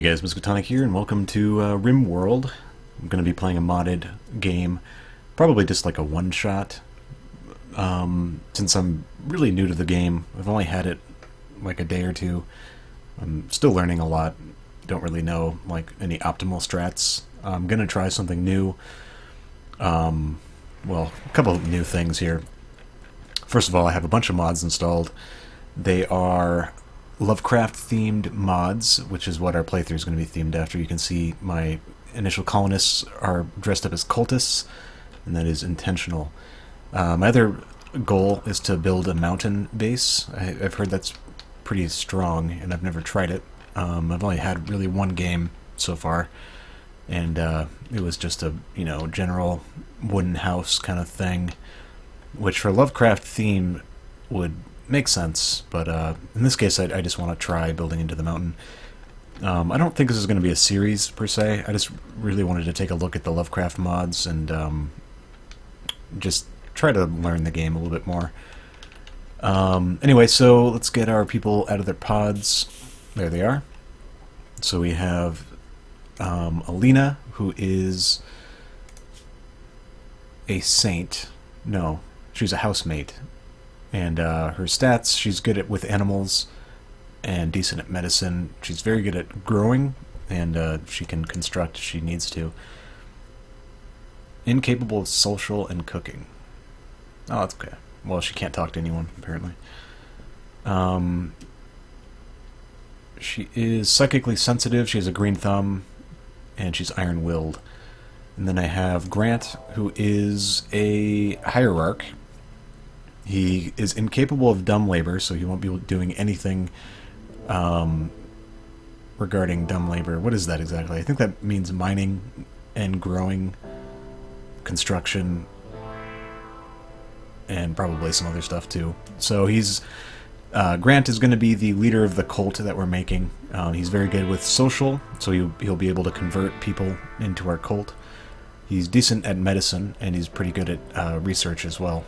Hey guys, Miskatonic here, and welcome to RimWorld. I'm going to be playing a modded game, probably just like a one-shot. Since I'm really new to the game, I've only had it like a day or two. I'm still learning a lot. Don't really know like any optimal strats. I'm going to try something new. Well, a couple of new things here. First of all, I have a bunch of mods installed. They are Lovecraft-themed mods, which is what our playthrough is going to be themed after. You can see my initial colonists are dressed up as cultists, and that is intentional. My other goal is to build a mountain base. I've heard that's pretty strong, and I've never tried it. I've only had really one game so far, and it was just a general wooden house kind of thing, which for Lovecraft theme would make sense, but in this case I just want to try building into the mountain. I don't think this is going to be a series per se. I just really wanted to take a look at the Lovecraft mods and just try to learn the game a little bit more. Anyway, so let's get our people out of their pods. There they are. So we have Alina, who is a saint. No, she's a housemate. And her stats, she's good with animals and decent at medicine. She's very good at growing, and she can construct if she needs to. Incapable of social and cooking. Oh, that's okay. Well, she can't talk to anyone, apparently. She is psychically sensitive, she has a green thumb, and she's iron-willed. And then I have Grant, who is a hierarch. He is incapable of dumb labor, so he won't be doing anything regarding dumb labor. What is that exactly? I think that means mining and growing, construction, and probably some other stuff too. So Grant is going to be the leader of the cult that we're making. He's very good with social, so he'll be able to convert people into our cult. He's decent at medicine, and he's pretty good at research as well.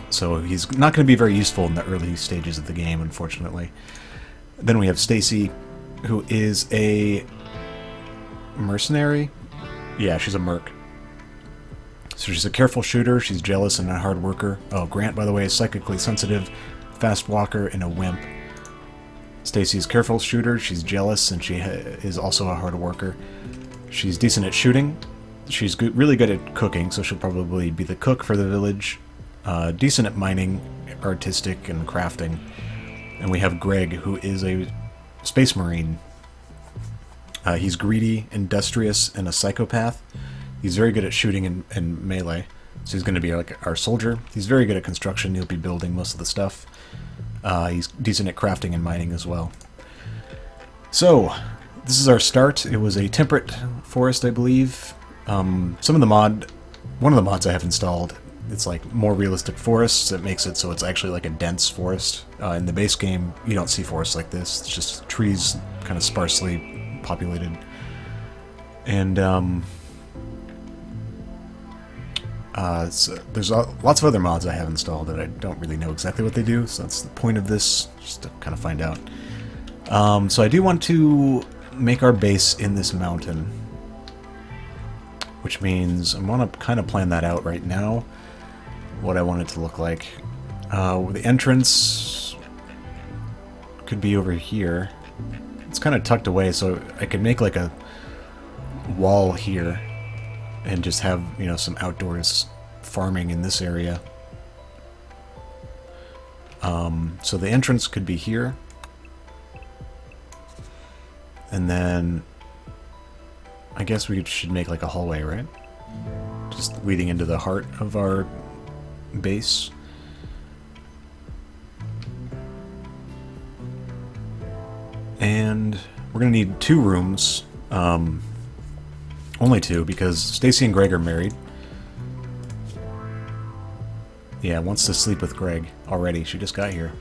So he's not going to be very useful in the early stages of the game, unfortunately. Then we have Stacy, who is a mercenary. Yeah, she's a merc. So she's a careful shooter, she's jealous and a hard worker. Oh, Grant, by the way, is psychically sensitive, fast walker, and a wimp. Stacy is careful shooter, she's jealous, and she is also a hard worker. She's decent at shooting. She's really good at cooking, so she'll probably be the cook for the village. Decent at mining, artistic, and crafting. And we have Greg, who is a space marine. He's greedy, industrious, and a psychopath. He's very good at shooting and melee, so he's going to be like our soldier. He's very good at construction. He'll be building most of the stuff. He's decent at crafting and mining as well. So, this is our start. It was a temperate forest, I believe. One of the mods I have installed, it's like more realistic forests. It makes it so it's actually like a dense forest. In the base game, you don't see forests like this. It's just trees, kind of sparsely populated. And there's lots of other mods I have installed that I don't really know exactly what they do, so that's the point of this, just to kind of find out. So I do want to make our base in this mountain, which means I want to kind of plan that out right now, what I want it to look like. The entrance could be over here. It's kind of tucked away, so I could make like a wall here and just have, some outdoors farming in this area. So the entrance could be here. And then I guess we should make like a hallway, right? Just leading into the heart of our base. And we're gonna need 2 rooms. Only 2, because Stacy and Greg are married. Yeah, wants to sleep with Greg already. She just got here.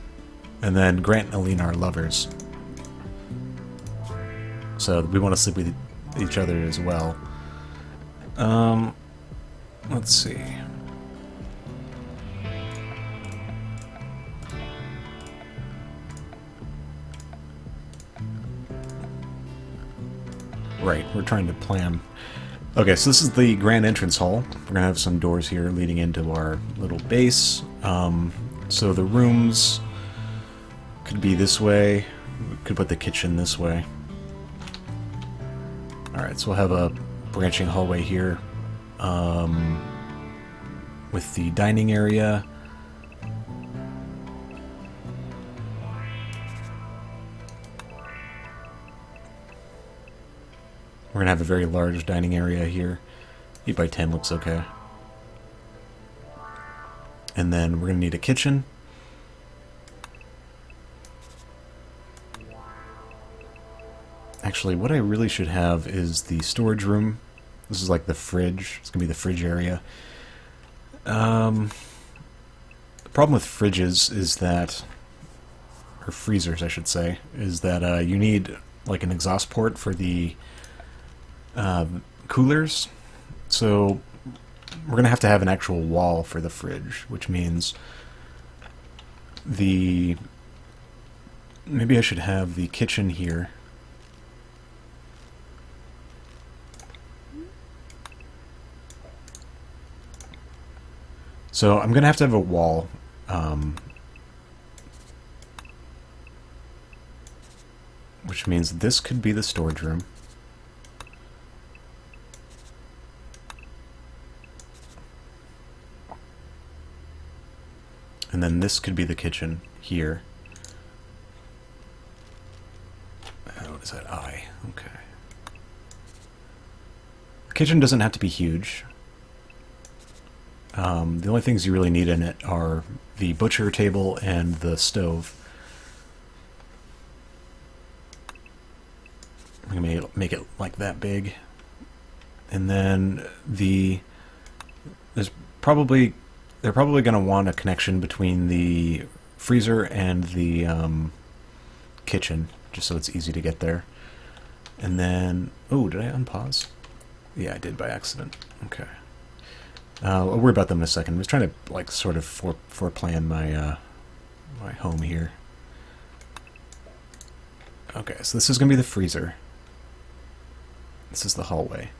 And then Grant and Alina are lovers. So we want to sleep with each other as well. Let's see. Right, we're trying to plan. Okay, so this is the grand entrance hall. We're gonna have some doors here leading into our little base. So the rooms could be this way. We could put the kitchen this way. Alright, so we'll have a branching hallway here. With the dining area. We're going to have a very large dining area here. 8 by 10 looks okay. And then we're going to need a kitchen. Actually, what I really should have is the storage room. This is like the fridge. It's going to be the fridge area. The problem with fridges is that, or freezers I should say, is that you need like an exhaust port for the coolers. So we're going to have an actual wall for the fridge, which means maybe I should have the kitchen here. So I'm going to have a wall. Which means this could be the storage room. And then this could be the kitchen here. What is that? I. Okay. The kitchen doesn't have to be huge. The only things you really need in it are the butcher table and the stove. I'm going to make it like that big. And then they're probably going to want a connection between the freezer and the kitchen, just so it's easy to get there. And then, oh, did I unpause? Yeah, I did by accident. Okay. I'll worry about them in a second. I'm just trying to like sort of foreplan my my home here. Okay, so this is going to be the freezer. This is the hallway.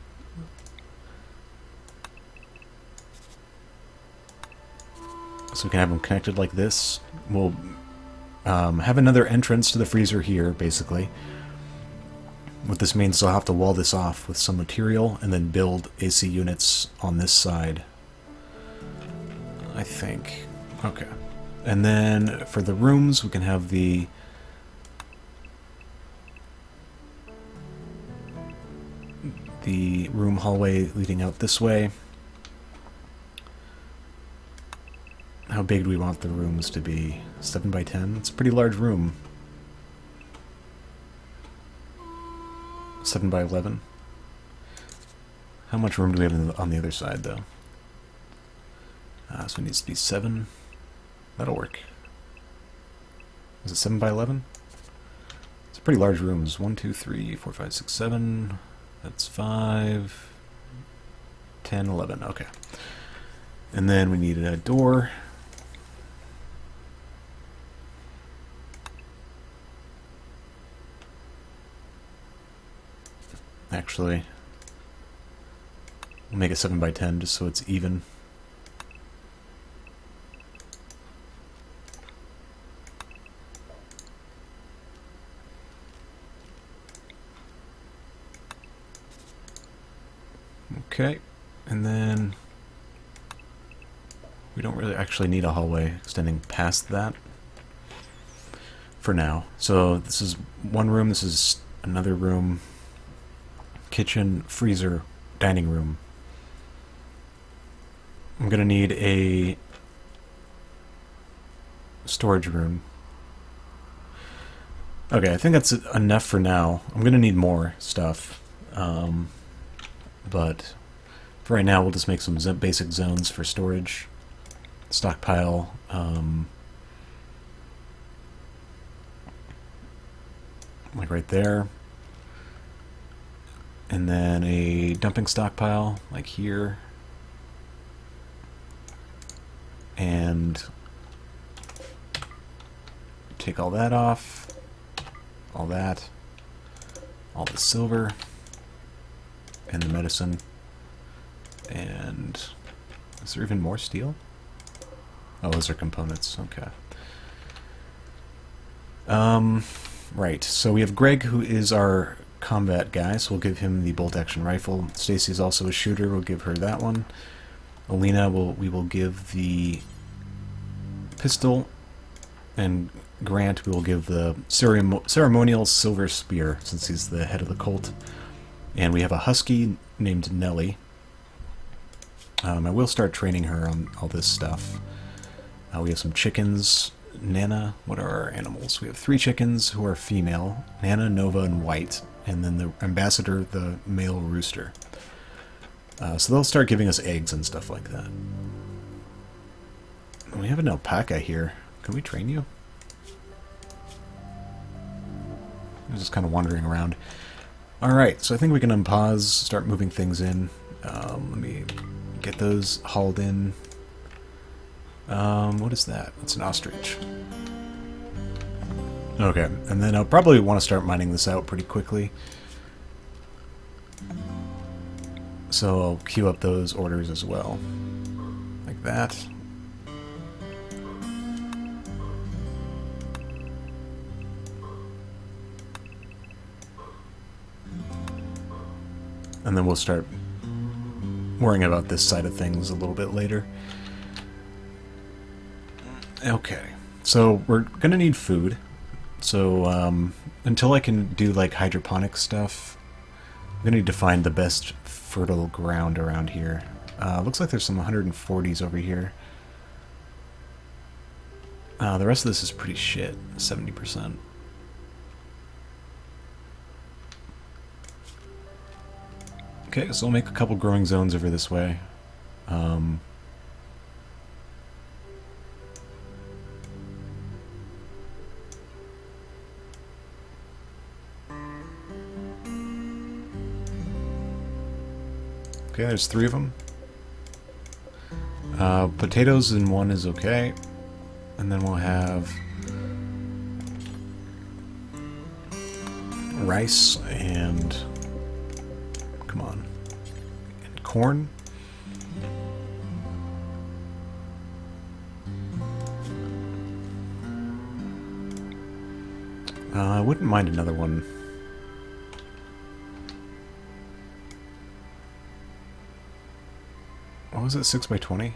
So we can have them connected like this. We'll have another entrance to the freezer here, basically. What this means is I'll have to wall this off with some material and then build AC units on this side. I think. Okay. And then for the rooms, we can have the room hallway leading out this way. How big do we want the rooms to be? 7 by 10? It's a pretty large room. 7 by 11. How much room do we have on the other side, though? So it needs to be 7. That'll work. Is it 7 by 11? It's a pretty large room. It's 1, 2, 3, 4, 5, 6, 7. That's 5, 10, 11. Okay. And then we need a door. Actually, we'll make it 7 by 10 just so it's even. Okay, and then we don't really actually need a hallway extending past that for now. So this is one room, this is another room. Kitchen, freezer, dining room. I'm going to need a storage room. Okay, I think that's enough for now. I'm going to need more stuff. But for right now, we'll just make some basic zones for storage. Stockpile. Like right there. And then a dumping stockpile, like here. And take all that off. All that. All the silver. and the medicine. And is there even more steel? Oh, those are components. Okay. Right. So we have Greg, who is our combat guy, so we'll give him the bolt-action rifle. Stacy's also a shooter. We'll give her that one. Alina, we will give the pistol. And Grant, we will give the ceremonial silver spear, since he's the head of the cult. And we have a husky named Nellie. I will start training her on all this stuff. We have some chickens. Nana, what are our animals? We have 3 chickens who are female. Nana, Nova, and White. And then the ambassador, the male rooster. So they'll start giving us eggs and stuff like that. We have an alpaca here. Can we train you? I'm just kind of wandering around. Alright, so I think we can unpause, start moving things in. Let me get those hauled in. What is that? That's an ostrich. Okay, and then I'll probably want to start mining this out pretty quickly. So I'll queue up those orders as well. Like that. And then we'll start worrying about this side of things a little bit later. Okay, so we're gonna need food. So until I can do like hydroponic stuff, I'm gonna need to find the best fertile ground around here. Looks like there's some 140s over here. The rest of this is pretty shit, 70%. Okay, so we'll make a couple growing zones over this way. Okay, there's 3 of them. Potatoes in 1 is okay. And then we'll have rice and... come on. And corn. I wouldn't mind another one. What was it, 6x20?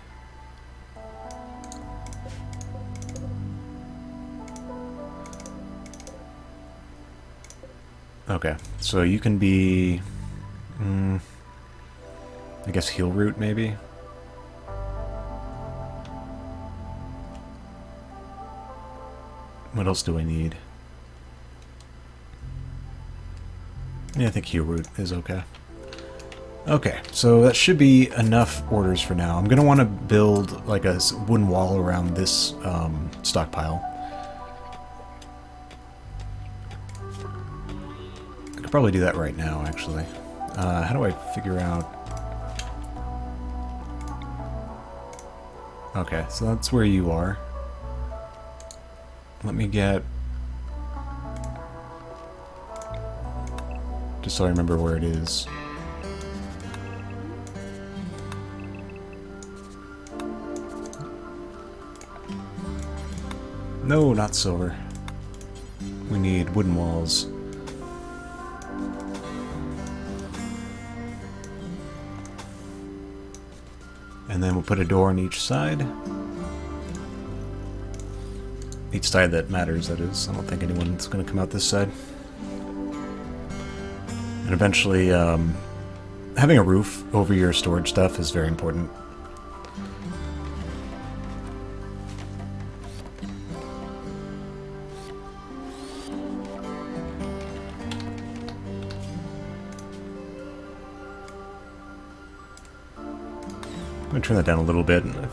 Okay, so you can be... I guess heel root, maybe? What else do I need? Yeah, I think heel root is okay. Okay, so that should be enough orders for now. I'm going to want to build like a wooden wall around this stockpile. I could probably do that right now, actually. How do I figure out... Okay, so that's where you are. Let me get... just so I remember where it is. No, not silver. We need wooden walls. And then we'll put a door on each side. Each side that matters, that is. I don't think anyone's going to come out this side. And eventually, having a roof over your storage stuff is very important. I'm going to turn that down a little bit. It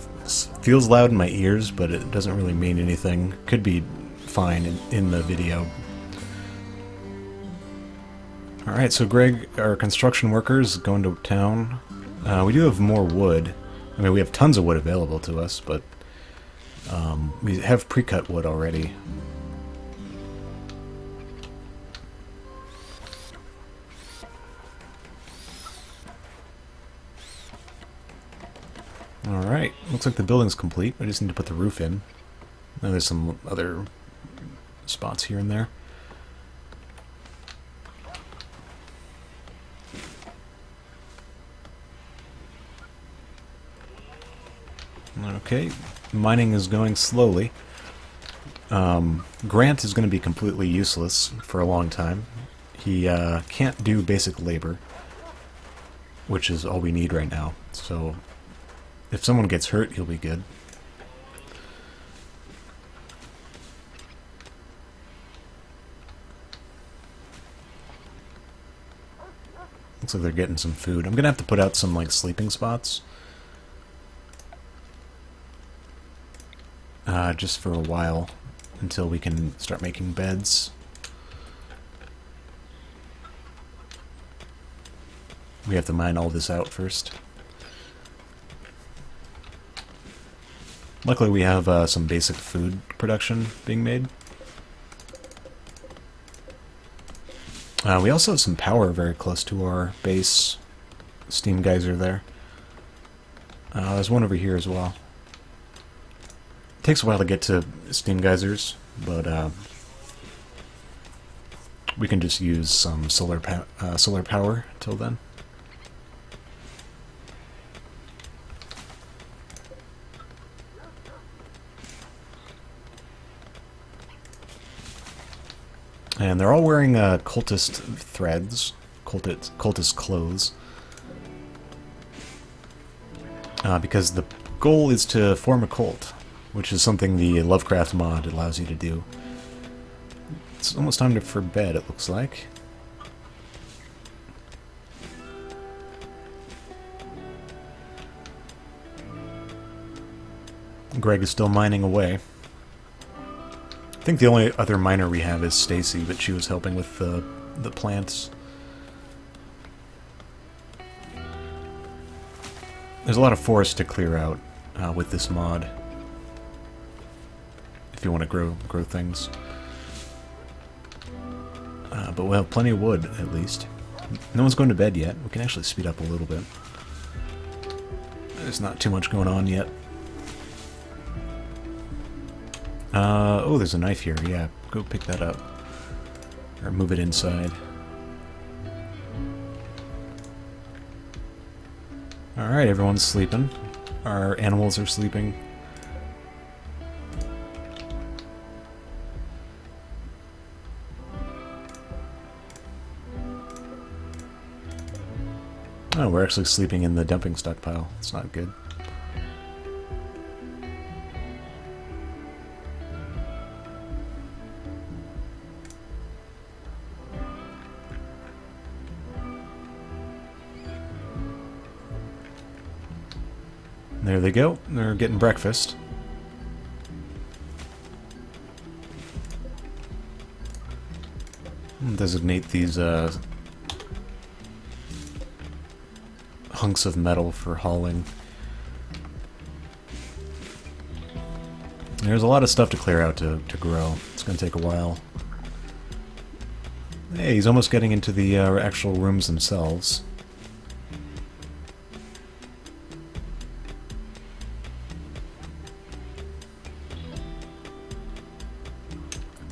feels loud in my ears, but it doesn't really mean anything. Could be fine in the video. Alright, so Greg, our construction worker, is going to town. We do have more wood. I mean, we have tons of wood available to us, but we have pre-cut wood already. Alright, looks like the building's complete. I just need to put the roof in. And there's some other spots here and there. Okay, mining is going slowly. Grant is going to be completely useless for a long time. He can't do basic labor, which is all we need right now. So if someone gets hurt, he'll be good. Looks like they're getting some food. I'm going to have to put out some like sleeping spots. Just for a while, until we can start making beds. We have to mine all this out first. Luckily we have some basic food production being made. We also have some power very close to our base. Steam geyser there. There's one over here as well. Takes a while to get to steam geysers, but we can just use some solar power till then. And they're all wearing cultist threads, cultist clothes, because the goal is to form a cult, which is something the Lovecraft mod allows you to do. It's almost time for bed, it looks like. Greg is still mining away. I think the only other miner we have is Stacy, but she was helping with the plants. There's a lot of forest to clear out with this mod, if you want to grow things. But we'll have plenty of wood, at least. No one's going to bed yet. We can actually speed up a little bit. There's not too much going on yet. Oh, there's a knife here. Yeah, go pick that up. Or move it inside. Alright, everyone's sleeping. Our animals are sleeping. Oh, we're actually sleeping in the dumping stockpile. It's not good. There they go. They're getting breakfast. Designate these hunks of metal for hauling. There's a lot of stuff to clear out to grow. It's going to take a while. Hey, he's almost getting into the actual rooms themselves.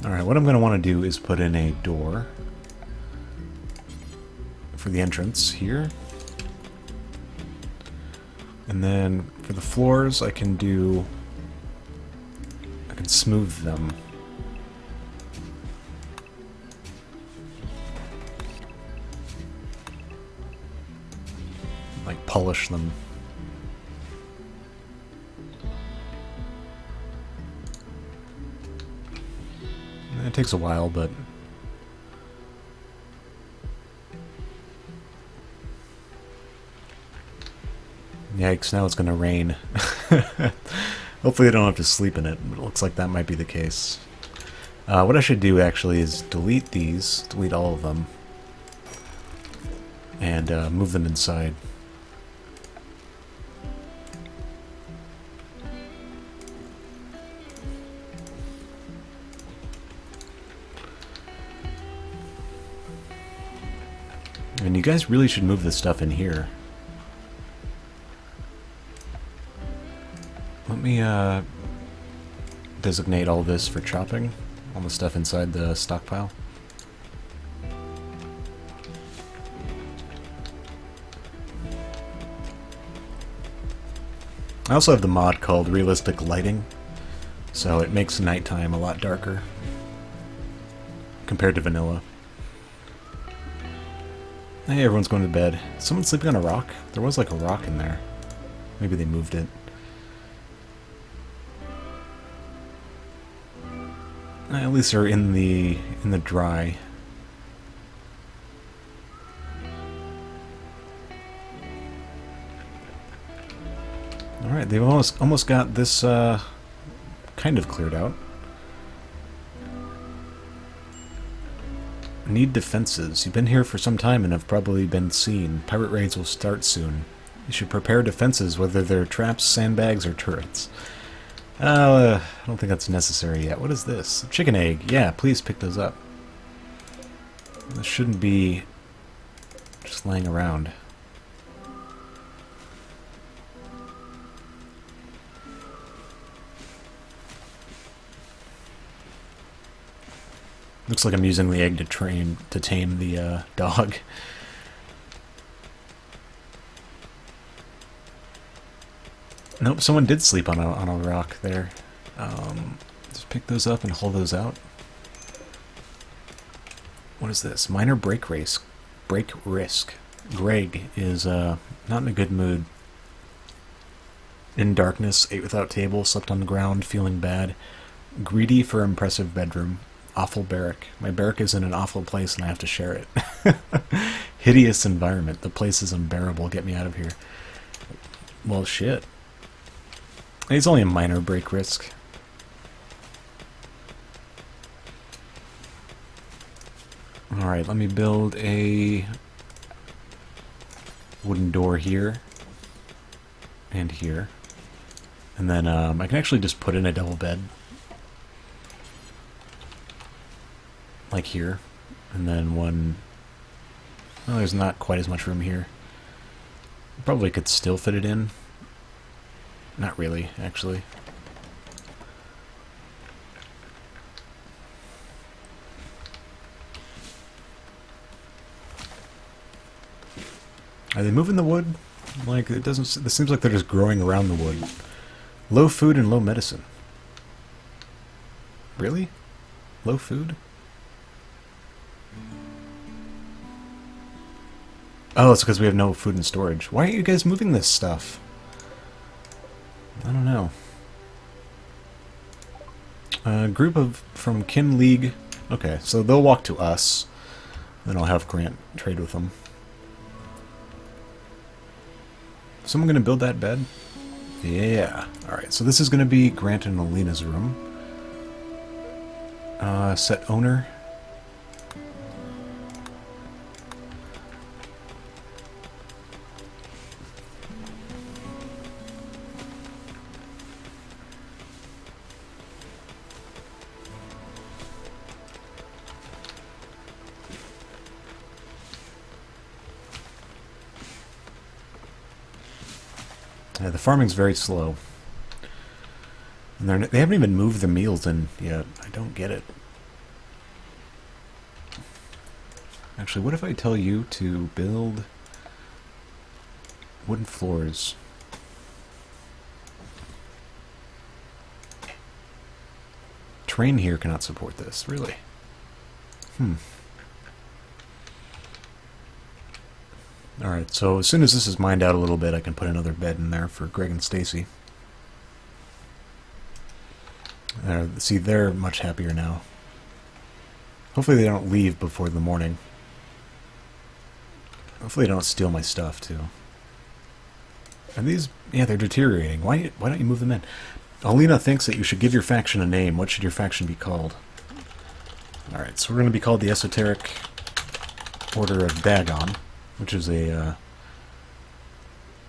Alright, what I'm going to want to do is put in a door for the entrance here. And then for the floors, I can smooth them. Like polish them. It takes a while, but yikes, now it's gonna rain. Hopefully I don't have to sleep in it, but it looks like that might be the case. What I should do actually is delete these, delete all of them, and move them inside. And you guys really should move this stuff in here. me designate all this for chopping, all the stuff inside the stockpile. I also have the mod called Realistic Lighting, so it makes nighttime a lot darker compared to vanilla. Hey, everyone's going to bed. Someone sleeping on a rock? There was like a rock in there. Maybe they moved it. At least they're in the dry. Alright, they've almost got this kind of cleared out. Need defenses. You've been here for some time and have probably been seen. Pirate raids will start soon. You should prepare defenses, whether they're traps, sandbags, or turrets. I don't think that's necessary yet. What is this? Chicken egg. Yeah, please pick those up. This shouldn't be just laying around. Looks like I'm using the egg to tame the dog. Nope, someone did sleep on a rock there. Just pick those up and hold those out. What is this? Minor break risk. Greg is not in a good mood. In darkness, ate without table, slept on the ground, feeling bad. Greedy for impressive bedroom. Awful barrack. My barrack is in an awful place and I have to share it. Hideous environment. The place is unbearable. Get me out of here. Well, shit. It's only a minor break risk. Alright, let me build a wooden door here. And here. And then I can actually just put in a double bed. Like here. And then one... Well, there's not quite as much room here. Probably could still fit it in. Not really, actually. Are they moving the wood? Like, it doesn't... It seems like they're just growing around the wood. Low food and low medicine. Really? Low food? Oh, it's because we have no food and storage. Why aren't you guys moving this stuff? I don't know. A group from Kim League. Okay, so they'll walk to us. Then I'll have Grant trade with them. Someone gonna build that bed? Yeah. Alright, so this is gonna be Grant and Alina's room. Set owner. Yeah, the farming's very slow. And they haven't even moved the meals in yet. I don't get it. Actually, what if I tell you to build wooden floors? Terrain here cannot support this, really. Alright, so as soon as this is mined out a little bit, I can put another bed in there for Greg and Stacy. See, they're much happier now. Hopefully they don't leave before the morning. Hopefully they don't steal my stuff, too. And these... Yeah, they're deteriorating. Why don't you move them in? Alina thinks that you should give your faction a name. What should your faction be called? Alright, so we're going to be called the Esoteric Order of Dagon. Which is a,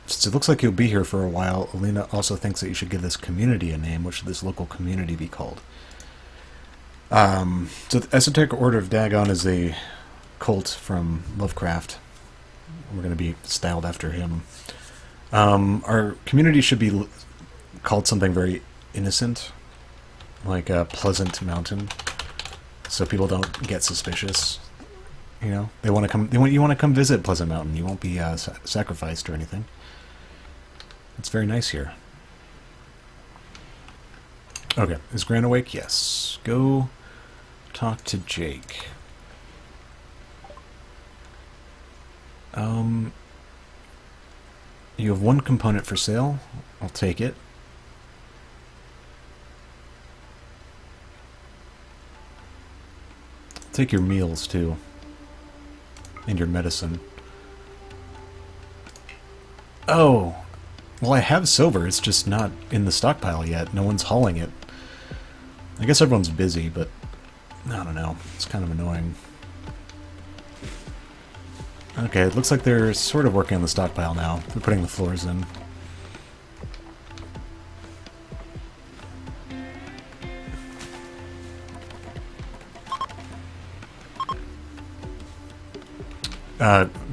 it looks like you'll be here for a while. Alina also thinks that you should give this community a name. What should this local community be called? So the Esoteric Order of Dagon is a cult from Lovecraft. We're going to be styled after him. Our community should be called something very innocent, like a pleasant mountain, so people don't get suspicious. You know, they want to come. You want to come visit Pleasant Mountain. You won't be sacrificed or anything. It's very nice here. Okay, is Grant awake? Yes. Go talk to Jake. You have one component for sale. I'll take it. I'll take your meals too. And your medicine. Oh! Well, I have silver, it's just not in the stockpile yet. No one's hauling it. I guess everyone's busy, but I don't know. It's kind of annoying. Okay, it looks like they're sort of working on the stockpile now. They're putting the floors in.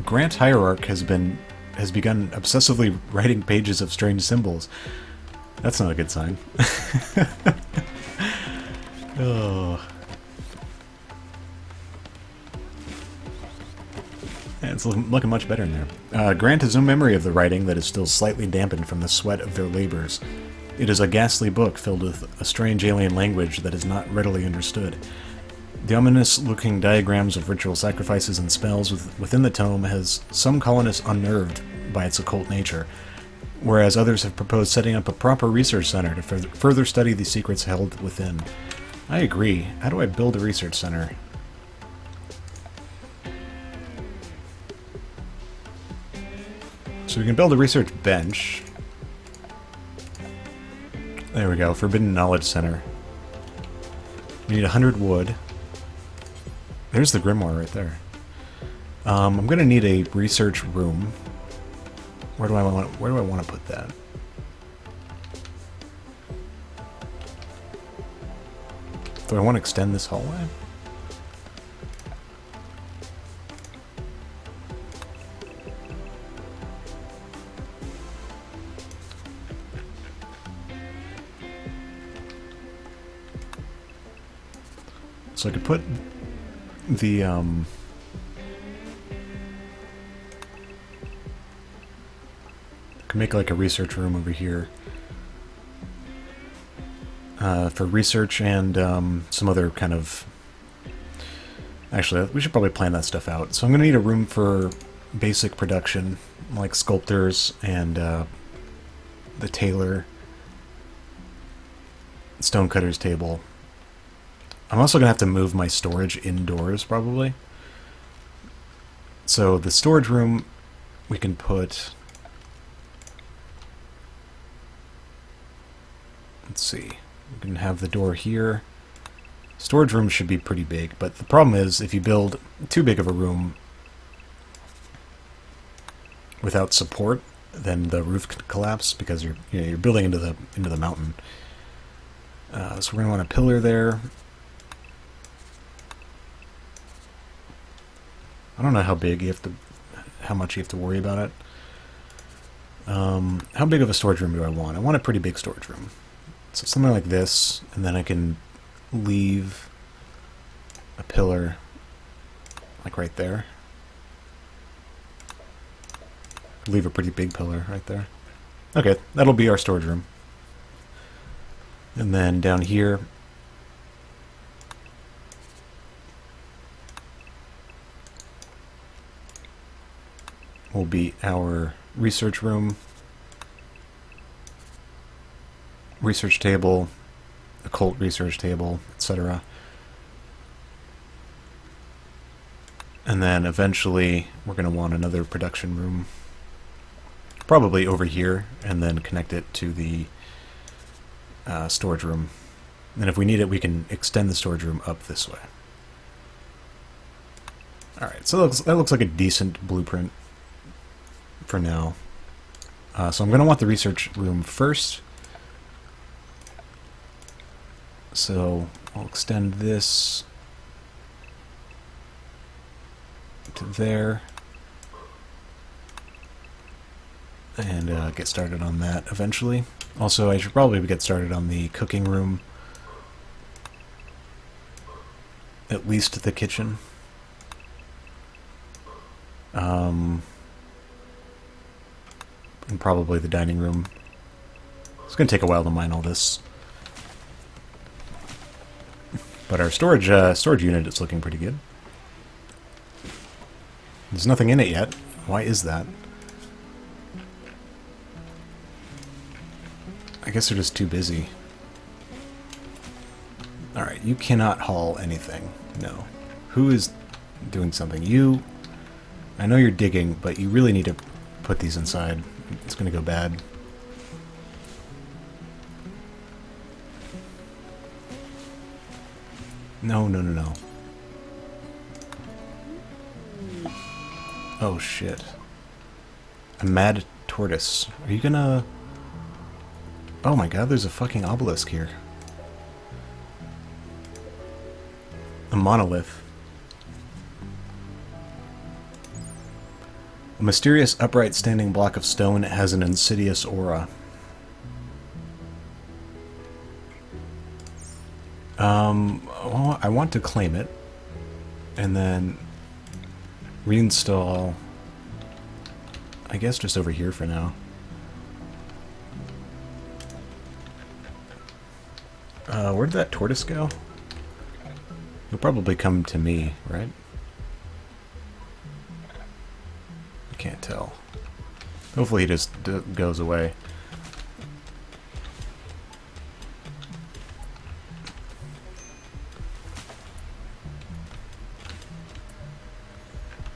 Grant Hierarch has begun obsessively writing pages of strange symbols. That's not a good sign. Oh. Yeah, it's looking much better in there. Grant has no memory of the writing that is still slightly dampened from the sweat of their labors. It is a ghastly book filled with a strange alien language that is not readily understood. The ominous-looking diagrams of ritual sacrifices and spells within the tome has some colonists unnerved by its occult nature, whereas others have proposed setting up a proper research center to further study the secrets held within. I agree. How do I build a research center? So we can build a research bench. There we go. Forbidden Knowledge Center. We need 100 wood. There's the grimoire right there. I'm gonna need a research room. Where do I want to put that? Do I want to extend this hallway? So I could put the can make like a research room over here for research and some other kind of. Actually, we should probably plan that stuff out. So I'm gonna need a room for basic production, like sculptors and the tailor, stonecutter's table. I'm also going to have to move my storage indoors, probably. So the storage room, we can put... Let's see. We can have the door here. Storage room should be pretty big, but the problem is if you build too big of a room without support, then the roof can collapse because you're building into the mountain. So we're going to want a pillar there. I don't know how big how much you have to worry about it. How big of a storage room do I want? I want a pretty big storage room. So something like this, and then I can leave a pillar like right there. Leave a pretty big pillar right there. Okay, that'll be our storage room. And then down here, will be our research room, research table, occult research table, etc. And then eventually we're going to want another production room, probably over here, and then connect it to the storage room. And if we need it, we can extend the storage room up this way. Alright, so that looks like a decent blueprint for now. So I'm going to want the research room first. So I'll extend this to there. and get started on that eventually. Also, I should probably get started on the cooking room. At least the kitchen. And probably the dining room. It's going to take a while to mine all this. But our storage unit is looking pretty good. There's nothing in it yet. Why is that? I guess they're just too busy. Alright, you cannot haul anything. No. Who is doing something? You... I know you're digging, but you really need to put these inside. It's going to go bad. No, no, no, no. Oh, shit. A mad tortoise. Are you gonna... Oh my god, there's a fucking obelisk here. A monolith. A mysterious upright standing block of stone has an insidious aura. Well, I want to claim it. And then reinstall... I guess just over here for now. Where did that tortoise go? He'll probably come to me, right? I can't tell. Hopefully he just goes away.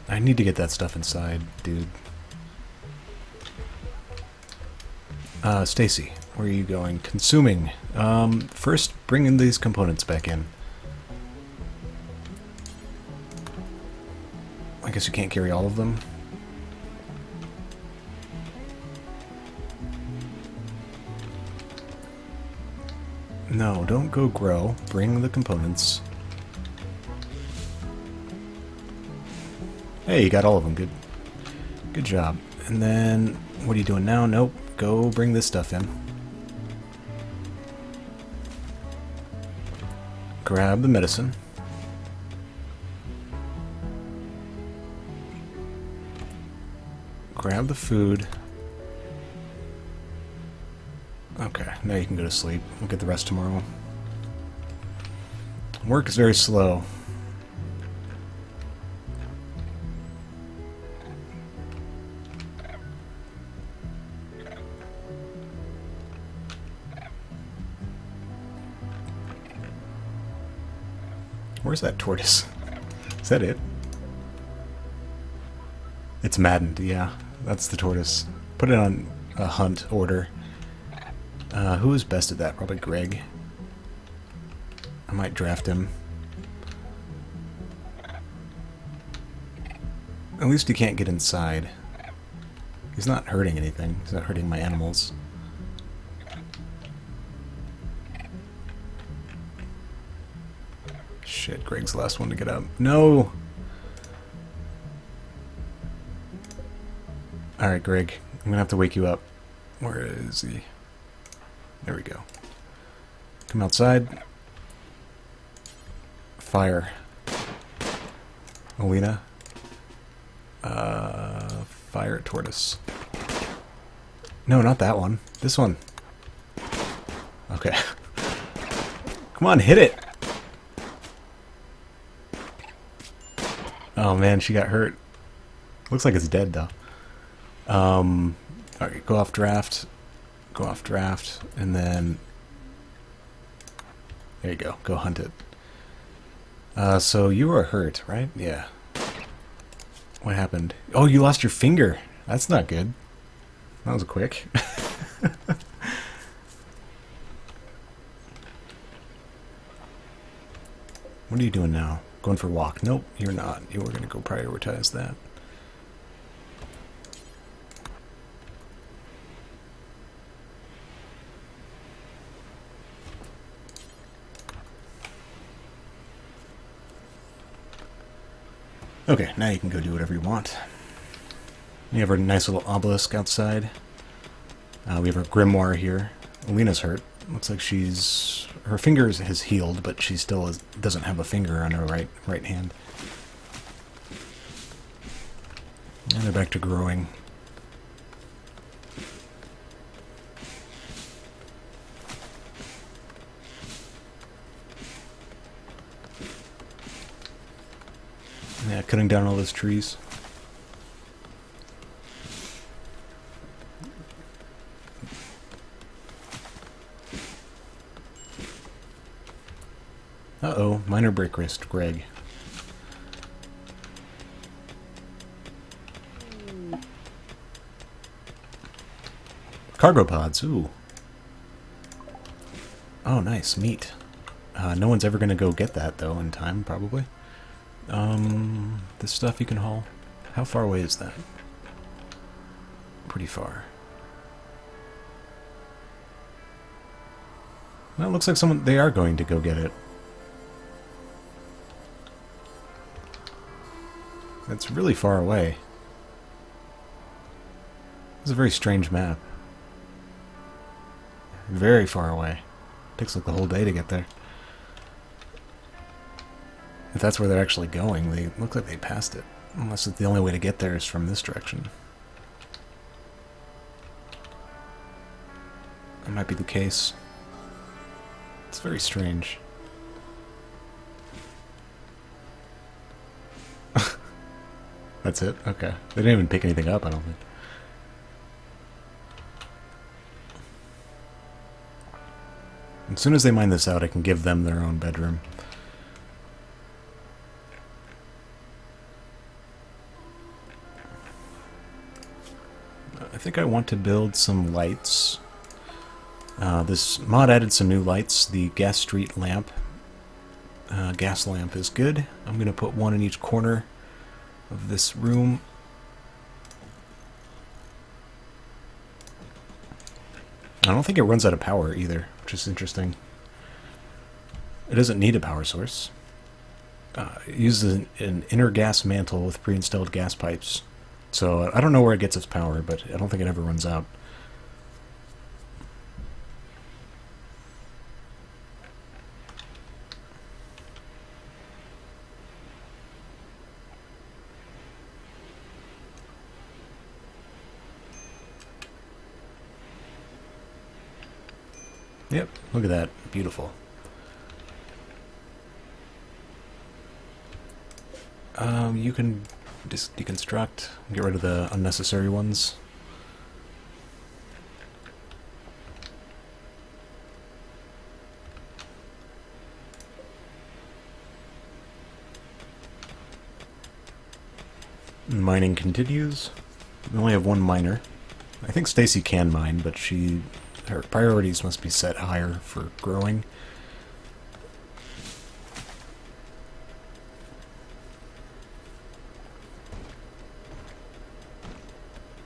I need to get that stuff inside, dude. Stacy, where are you going? Consuming. First, bring in these components back in. I guess you can't carry all of them. No, don't go grow. Bring the components. Hey, you got all of them. Good. Good job. And then, what are you doing now? Nope. Go bring this stuff in. Grab the medicine. Grab the food. Okay, now you can go to sleep. We'll get the rest tomorrow. Work is very slow. Where's that tortoise? Is that it? It's maddened, yeah. That's the tortoise. Put it on a hunt order. Who is best at that? Probably Greg. I might draft him. At least he can't get inside. He's not hurting anything. He's not hurting my animals. Shit, Greg's the last one to get up. No! Alright, Greg. I'm gonna have to wake you up. Where is he? There we go. Come outside. Fire. Alina. Fire tortoise. No, not that one. This one. Okay. Come on, hit it! Oh man, she got hurt. Looks like it's dead though. Alright, go off draft. Go off draft, and then there you go. Go hunt it. So you were hurt, right? Yeah. What happened? Oh, you lost your finger. That's not good. That was quick. What are you doing now? Going for a walk? Nope, you're not. You were going to go prioritize that. Okay, now you can go do whatever you want. You have a nice little obelisk outside. We have our grimoire here. Alina's hurt. Looks like her fingers has healed, but she still doesn't have a finger on her right hand. And they're back to growing. Yeah, cutting down all those trees. Uh-oh, minor break wrist, Greg. Cargo pods, ooh. Oh, nice, meat. No one's ever going to go get that, though, in time, probably. This stuff you can haul. How far away is that? Pretty far. Well, it looks like they are going to go get it. It's really far away. It's a very strange map. Very far away. Takes like the whole day to get there. If that's where they're actually going, they look like they passed it. Unless the only way to get there is from this direction. That might be the case. It's very strange. That's it? Okay. They didn't even pick anything up, I don't think. As soon as they mine this out, I can give them their own bedroom. I think I want to build some lights. This mod added some new lights. The gas street lamp. Gas lamp is good. I'm going to put one in each corner of this room. I don't think it runs out of power either, which is interesting. It doesn't need a power source. It uses an inner gas mantle with pre-installed gas pipes. So I don't know where it gets its power, but I don't think it ever runs out. Yep, look at that. Beautiful. You can just deconstruct, get rid of the unnecessary ones. Mining continues. We only have one miner. I think Stacy can mine, but her priorities must be set higher for growing.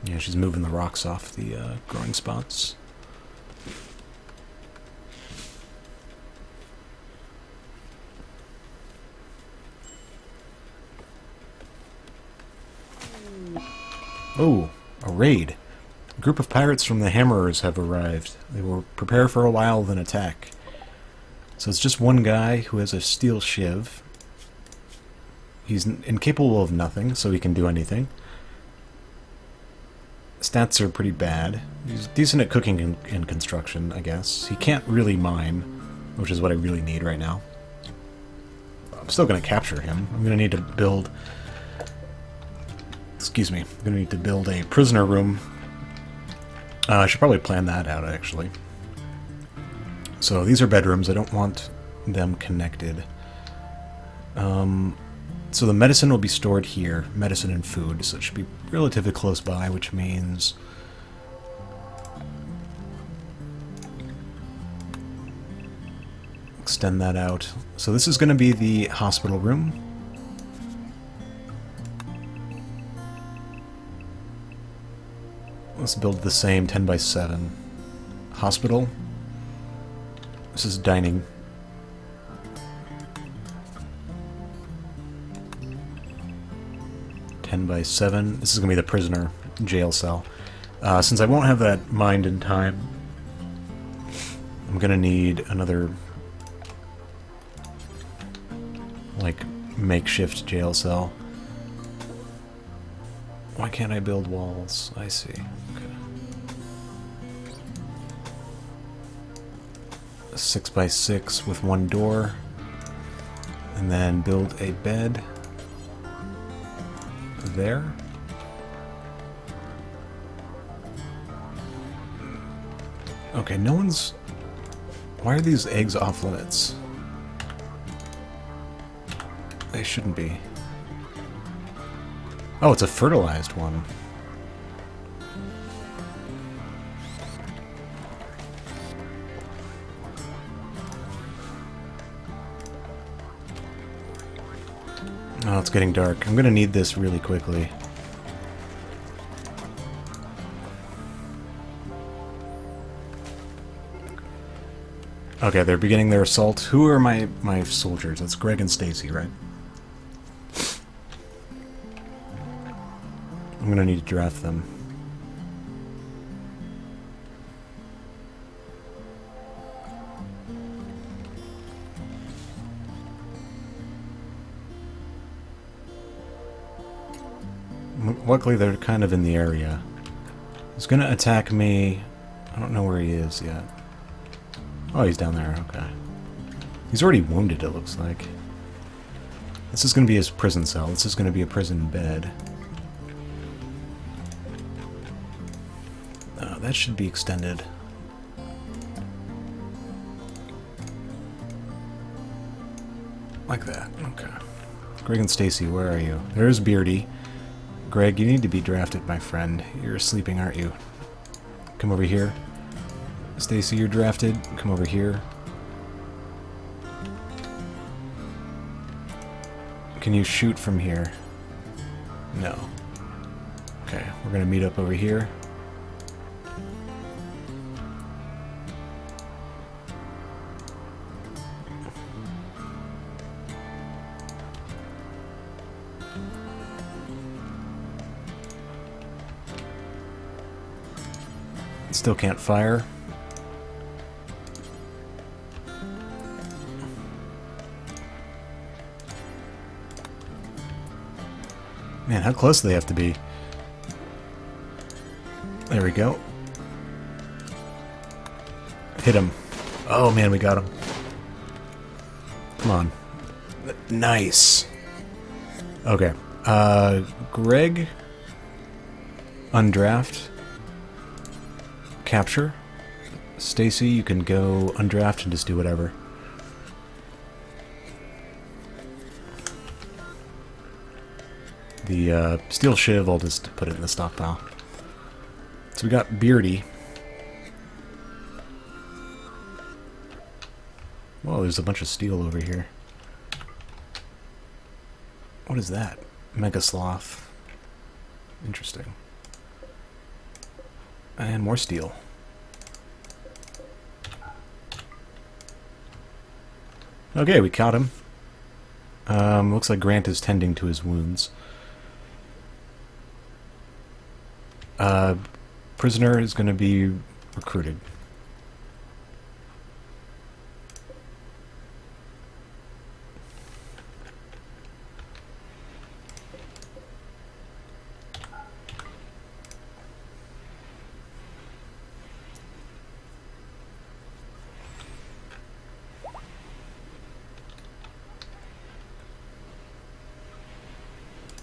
Yeah, she's moving the rocks off the growing spots. Oh, a raid. A group of pirates from the Hammerers have arrived. They will prepare for a while, then attack. So it's just one guy who has a steel shiv. He's incapable of nothing, so he can do anything. Stats are pretty bad. He's decent at cooking and construction, I guess. He can't really mine, which is what I really need right now. I'm still going to capture him. I'm going to need to build... Excuse me. I'm going to need to build a prisoner room. I should probably plan that out, actually. So these are bedrooms. I don't want them connected. So the medicine will be stored here. Medicine and food. So it should be relatively close by, which means... Extend that out. So this is going to be the hospital room. Let's build the same 10 by 7. Hospital. This is dining. By 7. This is going to be the prisoner jail cell. Since I won't have that mined in time, I'm gonna need another, like, makeshift jail cell. Why can't I build walls? I see. Okay. A 6x6 with one door. And then build a bed there. Okay, no one's... Why are these eggs off limits? They shouldn't be. Oh, it's a fertilized one. Oh, it's getting dark. I'm gonna need this really quickly. Okay, they're beginning their assault. Who are my soldiers? That's Greg and Stacy, right? I'm gonna need to draft them. Luckily, they're kind of in the area. He's gonna attack me. I don't know where he is yet. Oh, he's down there. Okay. He's already wounded, it looks like. This is gonna be his prison cell. This is gonna be a prison bed. That should be extended. Like that. Okay. Greg and Stacy, where are you? There's Beardy. Greg, you need to be drafted, my friend. You're sleeping, aren't you? Come over here. Stacy, you're drafted. Come over here. Can you shoot from here? No. Okay, we're gonna meet up over here. Still can't fire. Man, how close do they have to be? There we go. Hit him. Oh man, we got him. Come on. Nice. Okay. Greg. Undraft. Capture. Stacy, you can go undraft and just do whatever. The steel shiv, I'll just put it in the stockpile. So we got Beardy. Whoa, there's a bunch of steel over here. What is that? Mega Sloth. Interesting. And more steel. Okay, we caught him. Looks like Grant is tending to his wounds. Prisoner is going to be recruited.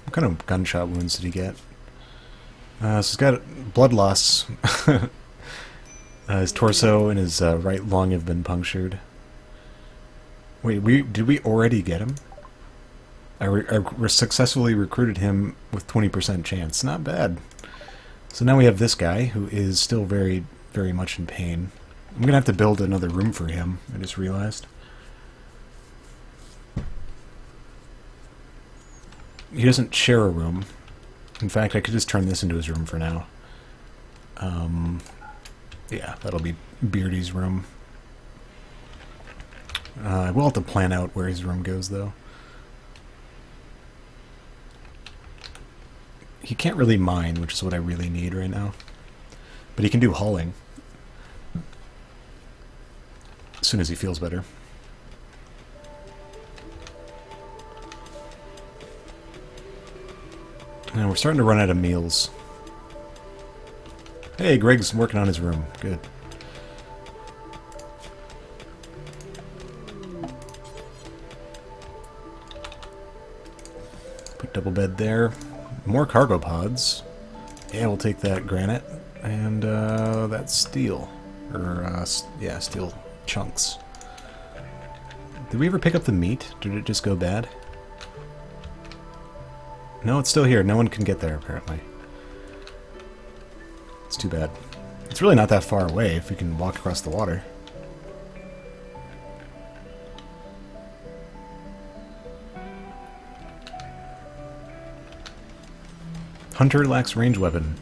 What kind of gunshot wounds did he get? So he's got blood loss. His torso and his right lung have been punctured. Wait, did we already get him? I successfully recruited him with 20% chance. Not bad. So now we have this guy who is still very, very much in pain. I'm gonna have to build another room for him, I just realized. He doesn't share a room. In fact, I could just turn this into his room for now. Yeah, that'll be Beardy's room. We'll have to plan out where his room goes, though. He can't really mine, which is what I really need right now. But he can do hauling as soon as he feels better. And we're starting to run out of meals. Hey, Greg's working on his room. Good. Put double bed there. More cargo pods. Yeah, we'll take that granite. And that steel. Or, yeah, steel chunks. Did we ever pick up the meat? Did it just go bad? No, it's still here. No one can get there, apparently. It's too bad. It's really not that far away if we can walk across the water. Hunter lacks range weapon.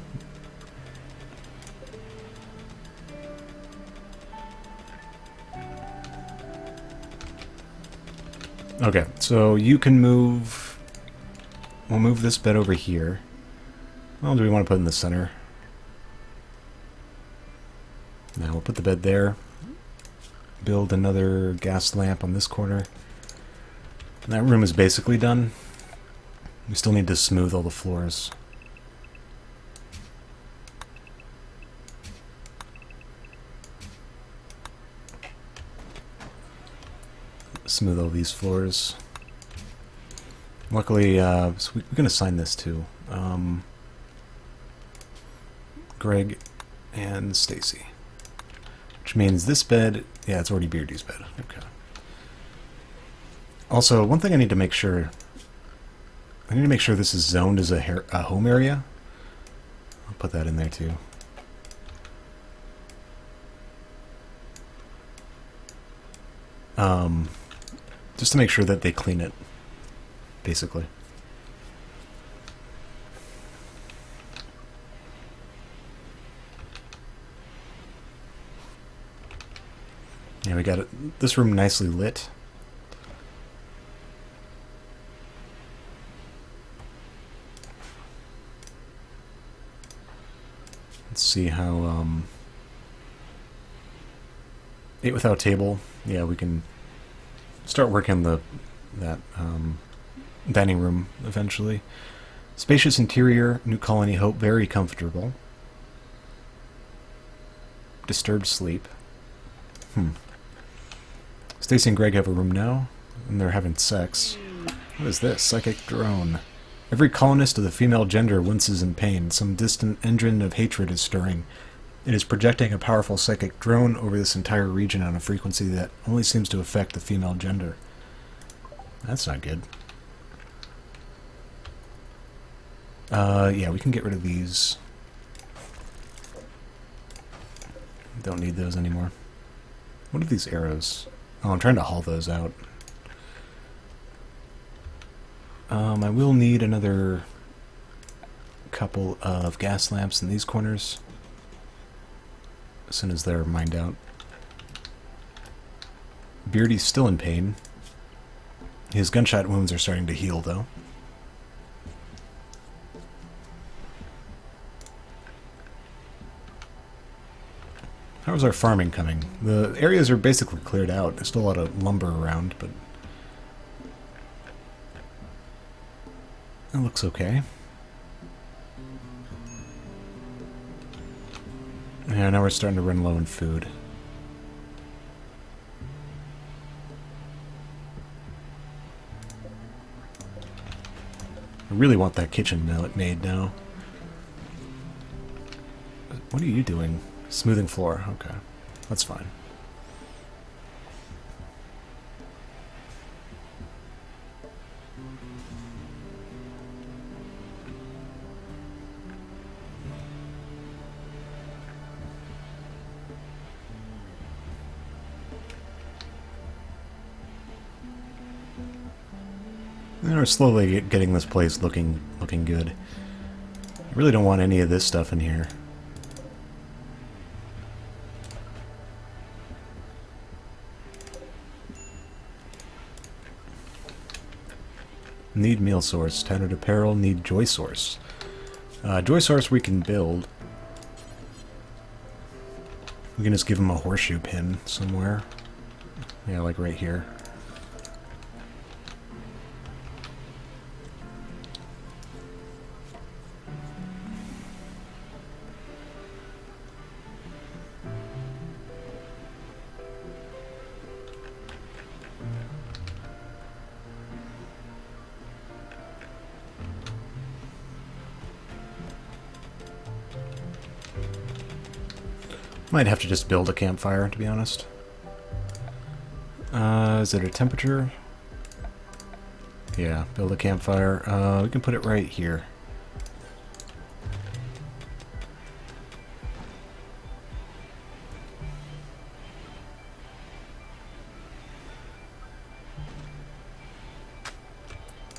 Okay, so you can move... We'll move this bed over here. Well, do we want to put it in the center? Now we'll put the bed there. Build another gas lamp on this corner. And that room is basically done. We still need to smooth all the floors. Smooth all these floors. Luckily, so we can assign this to Greg and Stacy. Which means this bed, yeah, it's already Beardy's bed. Okay. Also, one thing I need to make sure, this is zoned as a home area. I'll put that in there too. Just to make sure that they clean it, basically. Yeah, we got this room nicely lit. Let's see how, Eat without table. Yeah, we can start working on that dining room eventually. Spacious interior, new colony hope, very comfortable. Disturbed sleep. Stacy and Greg have a room now, and they're having sex. What is this? Psychic drone. Every colonist of the female gender winces in pain. Some distant engine of hatred is stirring. It is projecting a powerful psychic drone over this entire region on a frequency that only seems to affect the female gender. That's not good. Yeah, we can get rid of these. Don't need those anymore. What are these arrows? Oh, I'm trying to haul those out. I will need another couple of gas lamps in these corners as soon as they're mined out. Beardy's still in pain. His gunshot wounds are starting to heal, though. How's our farming coming? The areas are basically cleared out. There's still a lot of lumber around, but it looks okay. Yeah, now we're starting to run low in food. I really want that kitchen made now. What are you doing? Smoothing floor. Okay. That's fine. And we're slowly getting this place looking good. I really don't want any of this stuff in here. Need meal source. Tattered apparel. Need joy source. Joy source we can build. We can just give him a horseshoe pin somewhere. Yeah, like right here. Might have to just build a campfire, to be honest. Is it a temperature? Yeah, build a campfire. We can put it right here.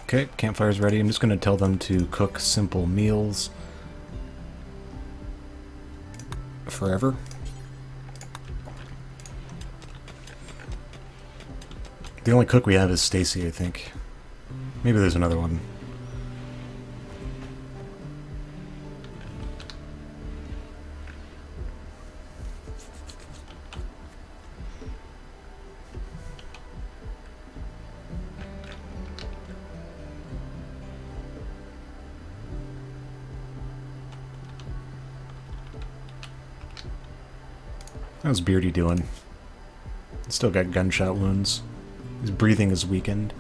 Okay, campfire's ready. I'm just going to tell them to cook simple meals forever. The only cook we have is Stacy, I think. Maybe there's another one. How's Beardy doing? Still got gunshot wounds. His breathing is weakened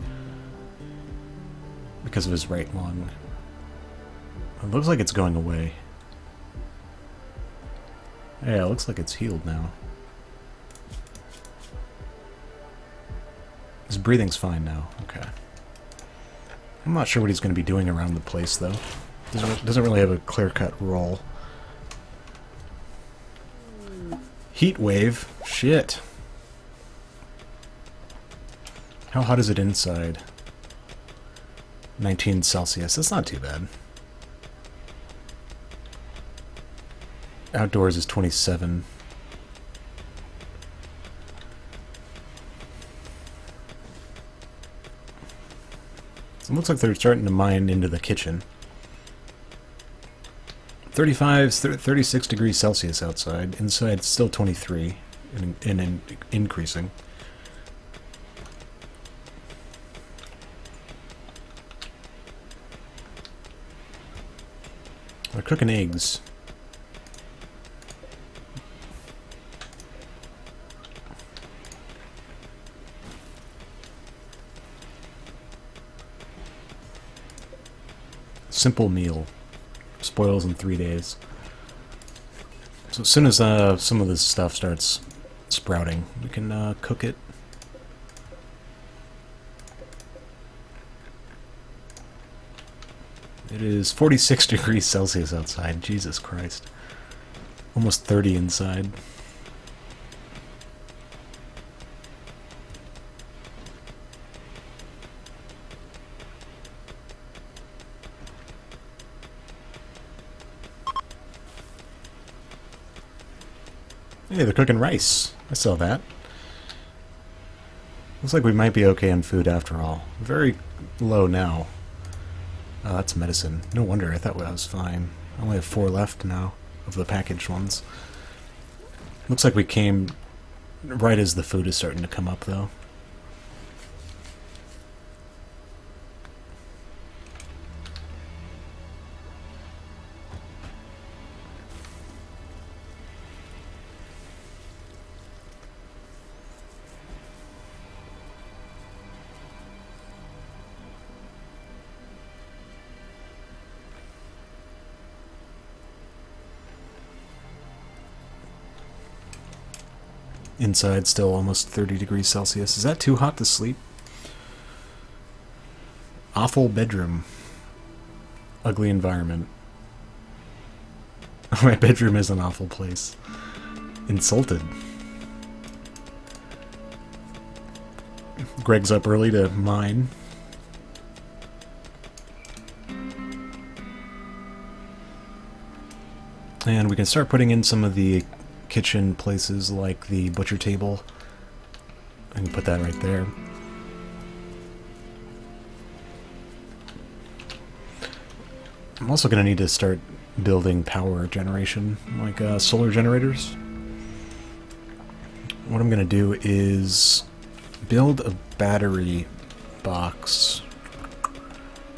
because of his right lung. It looks like it's going away. Yeah, it looks like it's healed now. His breathing's fine now. Okay. I'm not sure what he's going to be doing around the place, though. Doesn't really have a clear-cut role. Heat wave? Shit. How hot is it inside? 19 Celsius. That's not too bad. Outdoors is 27. So it looks like they're starting to mine into the kitchen. 36 degrees Celsius outside. Inside, still 23 and increasing. They're cooking eggs. Simple meal. Spoils in 3 days. So as soon as some of this stuff starts sprouting, we can cook it. It is 46 degrees Celsius outside. Jesus Christ. Almost 30 inside. Hey, they're cooking rice. I saw that. Looks like we might be okay on food after all. Very low now. Oh, that's medicine. No wonder, I thought I was fine. I only have 4 left now of the packaged ones. Looks like we came right as the food is starting to come up, though. Inside, still almost 30 degrees Celsius. Is that too hot to sleep? Awful bedroom. Ugly environment. My bedroom is an awful place. Insulted. Greg's up early to mine. And we can start putting in some of the kitchen places like the butcher table. I can put that right there. I'm also going to need to start building power generation, like solar generators. what I'm going to do is build a battery box.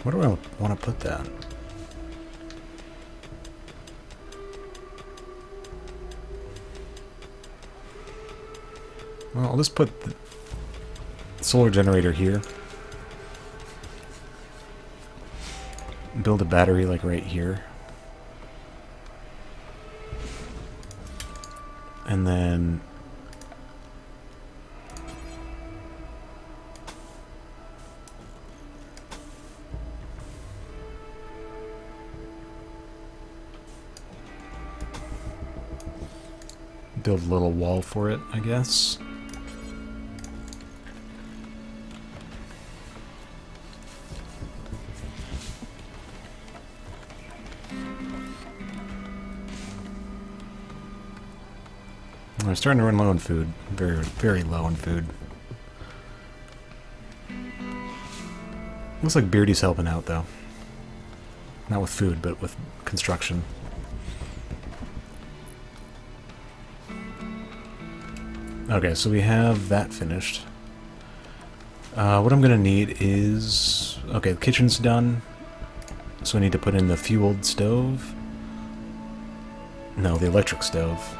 Where do I want to put that? Well, I'll just put the solar generator here. Build a battery like right here. And then build a little wall for it, I guess. I'm starting to run low on food. Very, very low on food. Looks like Beardy's helping out, though. Not with food, but with construction. Okay, so we have that finished. What I'm going to need is... Okay, the kitchen's done. So I need to put in the fueled stove. No, the electric stove.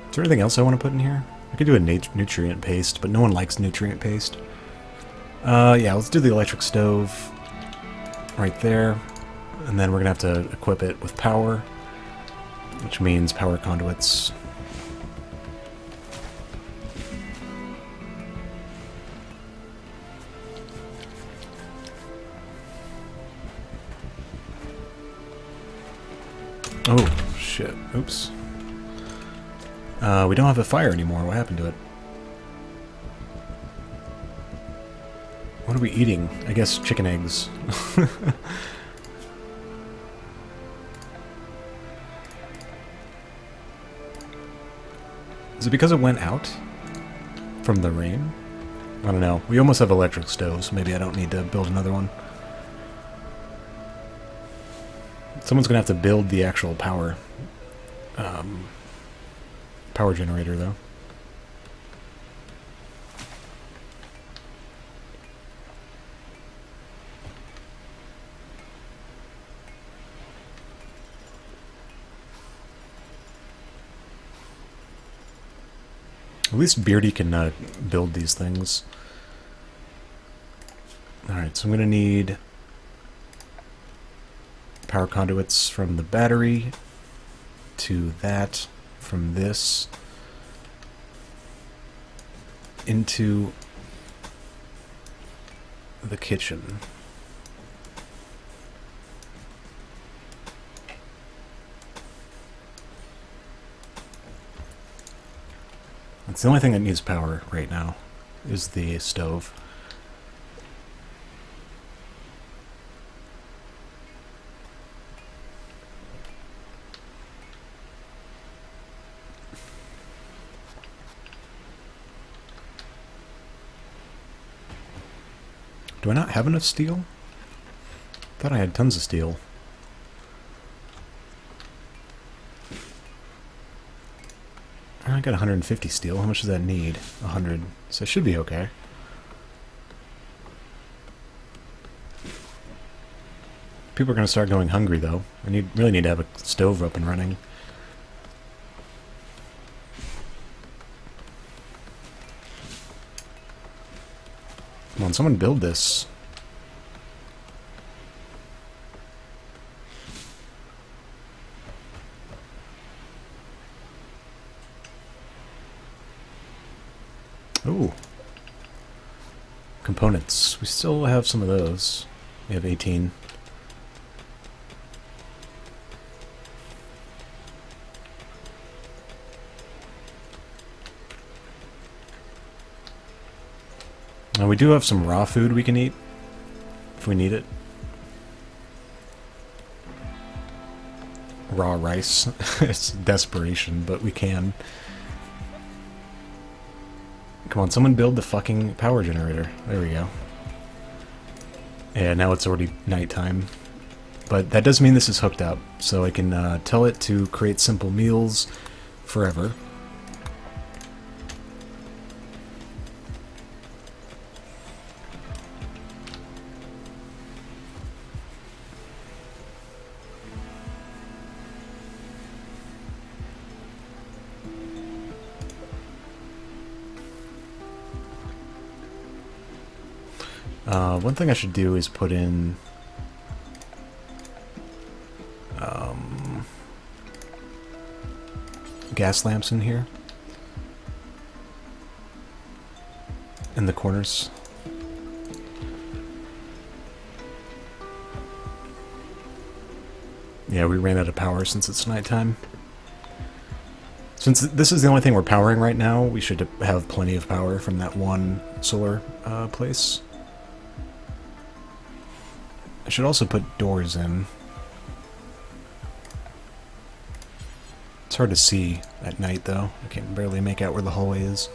Is there anything else I want to put in here? I could do a nutrient paste, but no one likes nutrient paste. Yeah, let's do the electric stove right there. And then we're going to have to equip it with power, which means power conduits. Oh, shit. Oops. We don't have a fire anymore. What happened to it? What are we eating? I guess chicken eggs. Is it because it went out from the rain? I don't know. We almost have electric stoves. Maybe I don't need to build another one. Someone's going to have to build the actual power generator, though. At least Beardy can build these things. Alright, so I'm going to need power conduits from the battery to that, from this into the kitchen. That's the only thing that needs power right now, is the stove. Do I not have enough steel? I thought I had tons of steel. I got 150 steel. How much does that need? 100. So it should be okay. People are going to start going hungry, though. I really need to have a stove up and running. Come on, someone build this. Ooh. Components. We still have some of those. We have 18. We do have some raw food we can eat if we need it. Raw rice. It's desperation, but we can. Come on, someone build the fucking power generator. There we go. Yeah, now it's already nighttime. But that does mean this is hooked up, so I can tell it to create simple meals forever. One thing I should do is put in gas lamps in here in the corners. Yeah, we ran out of power since it's nighttime. Since this is the only thing we're powering right now, we should have plenty of power from that one solar place. I should also put doors in. It's hard to see at night, though. I can barely make out where the hallway is.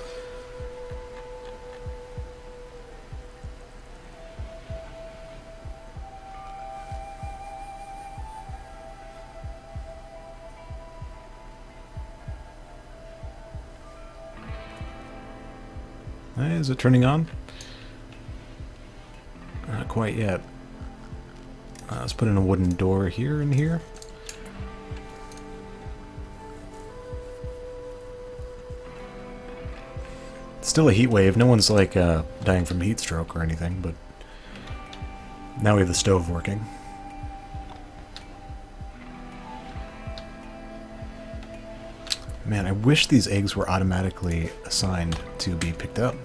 Is it turning on? Not quite yet. Let's put in a wooden door here and here. It's still a heat wave. No one's like dying from heat stroke or anything, but now we have the stove working. Man, I wish these eggs were automatically assigned to be picked up.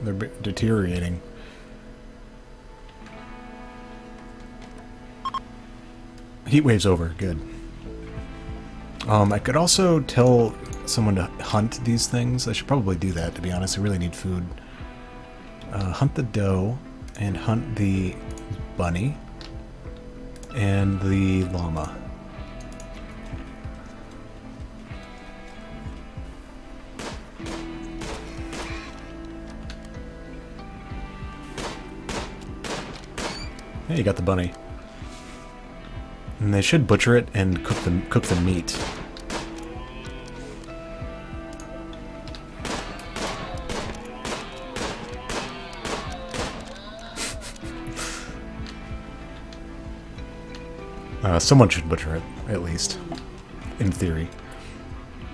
They're deteriorating. Heat wave's over. Good. I could also tell someone to hunt these things. I should probably do that, to be honest. I really need food. Hunt the doe and hunt the bunny and the llama. Hey, you got the bunny. And they should butcher it and cook the meat. Someone should butcher it, at least. In theory.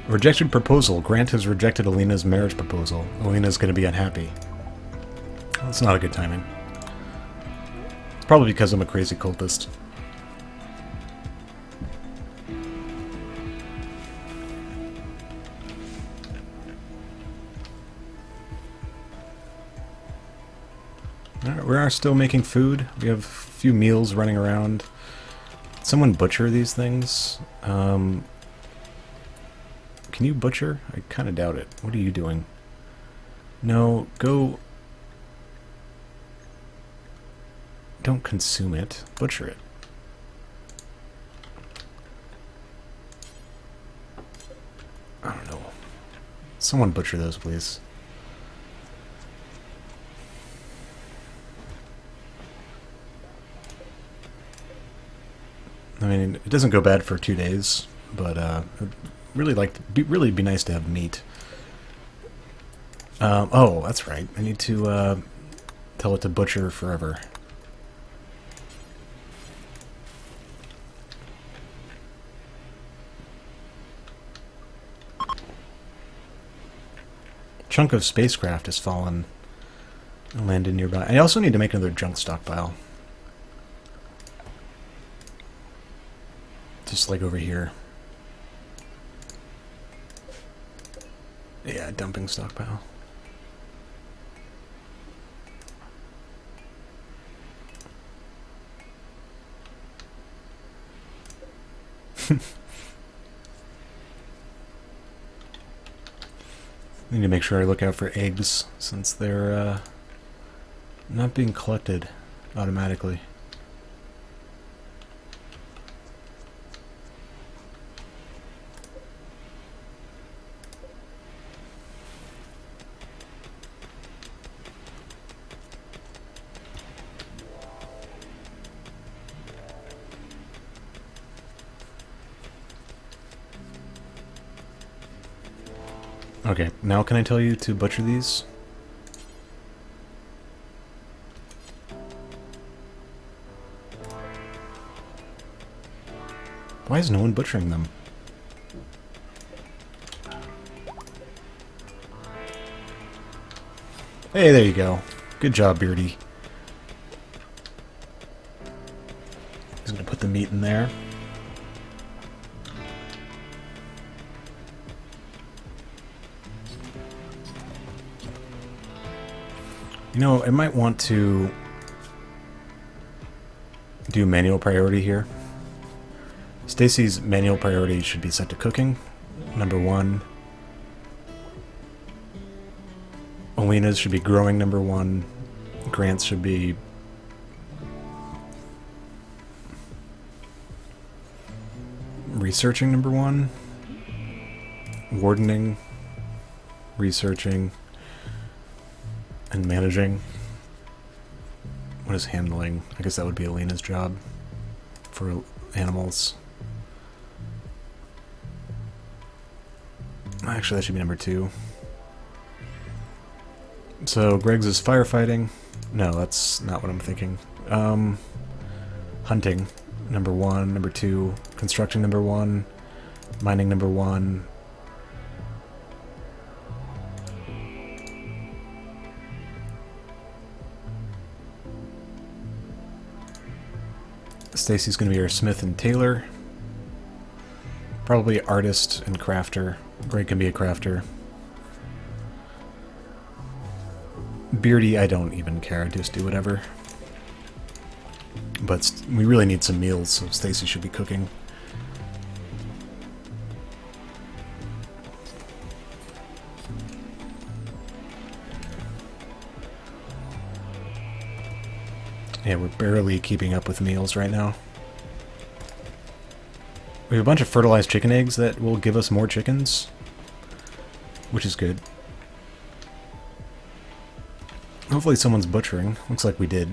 Rejected proposal. Grant has rejected Alina's marriage proposal. Alina's going to be unhappy. That's not a good timing. It's probably because I'm a crazy cultist. We are still making food. We have a few meals running around. Someone butcher these things? Can you butcher? I kind of doubt it. What are you doing? No, go... Don't consume it. Butcher it. I don't know. Someone butcher those, please. I mean, it doesn't go bad for 2 days, but I'd really really be nice to have meat. Oh, that's right. I need to tell it to butcher forever. Chunk of spacecraft has fallen and landed nearby. I also need to make another junk stockpile. Just like over here. Yeah, dumping stockpile. Need to make sure I look out for eggs, since they're not being collected automatically. Okay, now can I tell you to butcher these? Why is no one butchering them? Hey, there you go. Good job, Beardy. He's gonna put the meat in there. You know, I might want to do manual priority here. Stacy's manual priority should be set to cooking, number 1. Alina's should be growing, number 1. Grant's should be researching, number 1. Wardening, researching, and managing. What is handling? I guess that would be Alina's job for animals. Actually, that should be number 2. So Greg's is firefighting. No, that's not what I'm thinking. Hunting, number 1. Number 2, constructing, number 1. Mining, number 1. Stacy's going to be our smith and tailor. Probably artist and crafter. Greg can be a crafter. Beardy, I don't even care. I just do whatever. But we really need some meals, so Stacy should be cooking. Yeah, we're barely keeping up with meals right now. We have a bunch of fertilized chicken eggs that will give us more chickens, which is good. Hopefully someone's butchering. Looks like we did.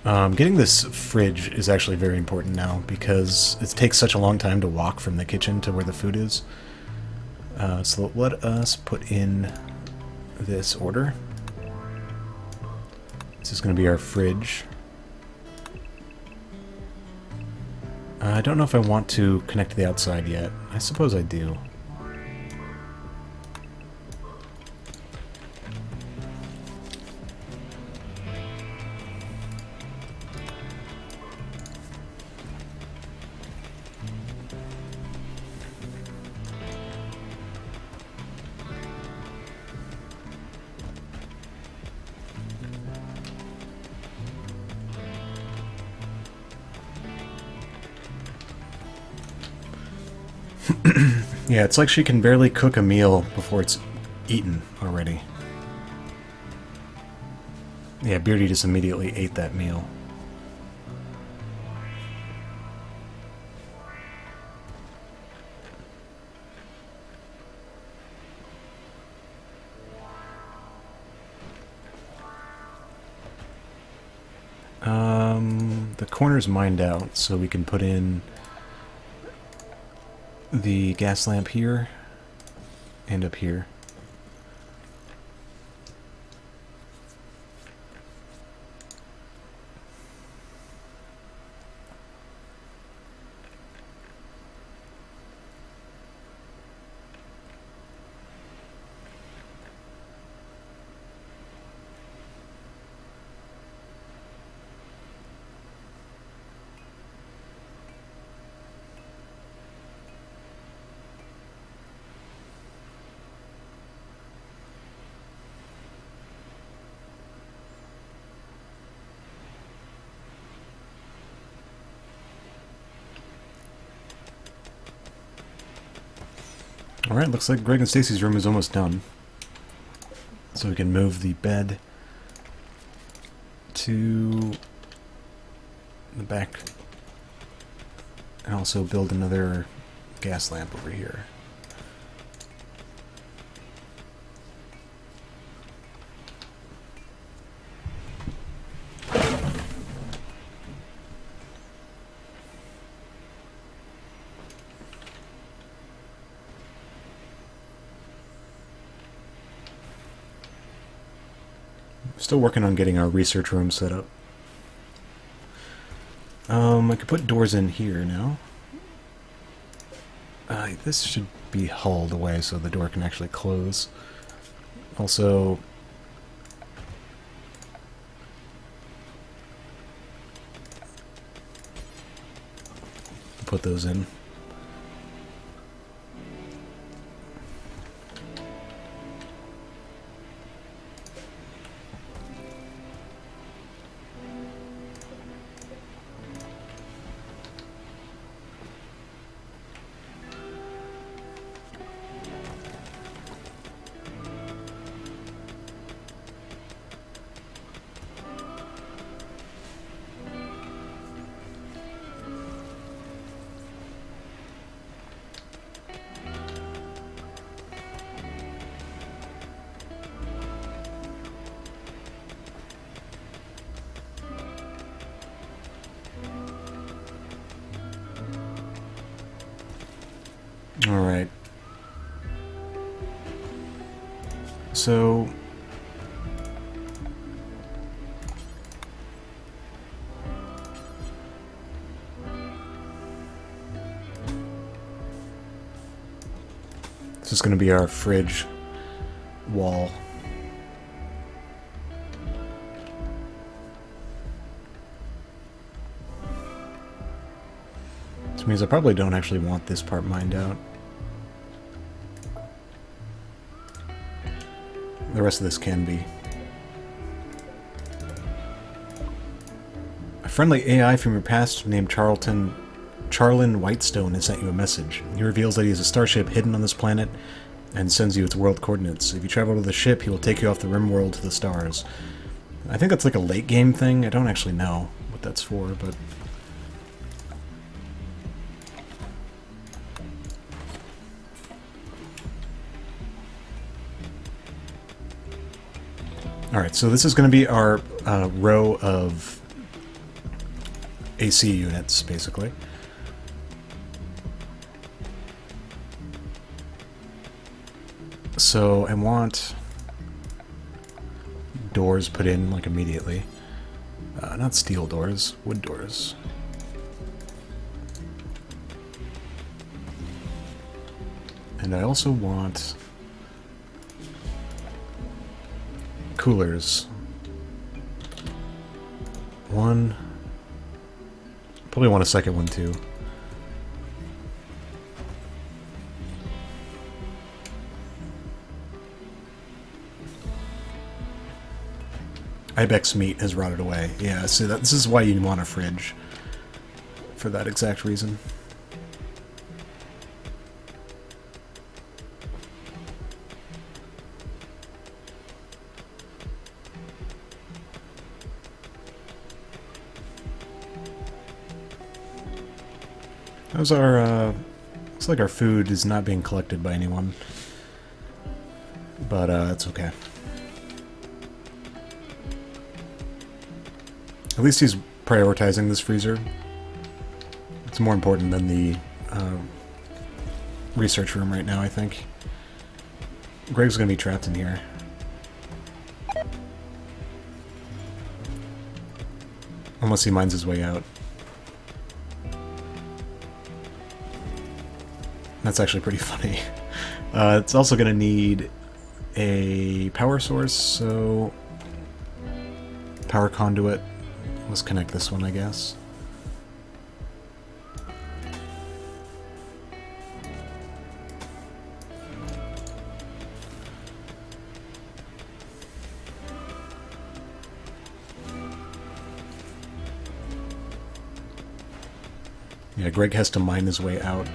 Getting this fridge is actually very important now because it takes such a long time to walk from the kitchen to where the food is. So let us put in this order. This is going to be our fridge. I don't know if I want to connect to the outside yet. I suppose I do. Yeah, it's like she can barely cook a meal before it's eaten already. Yeah, Beardy just immediately ate that meal. The corner's mined out, so we can put in the gas lamp here and up here. Alright, looks like Greg and Stacy's room is almost done. So we can move the bed to the back and also build another gas lamp over here. Still working on getting our research room set up. I could put doors in here now. This should be hulled away so the door can actually close. Also, put those in. Alright. So... this is going to be our fridge wall. Which means I probably don't actually want this part mined out. The rest of this can be. A friendly AI from your past named Charlin Whitestone has sent you a message. He reveals that he has a starship hidden on this planet and sends you its world coordinates. If you travel to the ship, he will take you off the RimWorld to the stars. I think that's like a late game thing. I don't actually know what that's for, but... Alright, so this is going to be our row of AC units, basically. So I want doors put in, like, immediately. Not steel doors, wood doors. And I also want... coolers. One. Probably want a second one too. Ibex meat has rotted away. Yeah, so this is why you want a fridge. For that exact reason. How's our, looks like our food is not being collected by anyone. But, it's okay. At least he's prioritizing this freezer. It's more important than the, research room right now, I think. Greg's gonna be trapped in here. Unless he mines his way out. That's actually pretty funny. It's also going to need a power source, so... power conduit. Let's connect this one, I guess. Yeah, Greg has to mine his way out.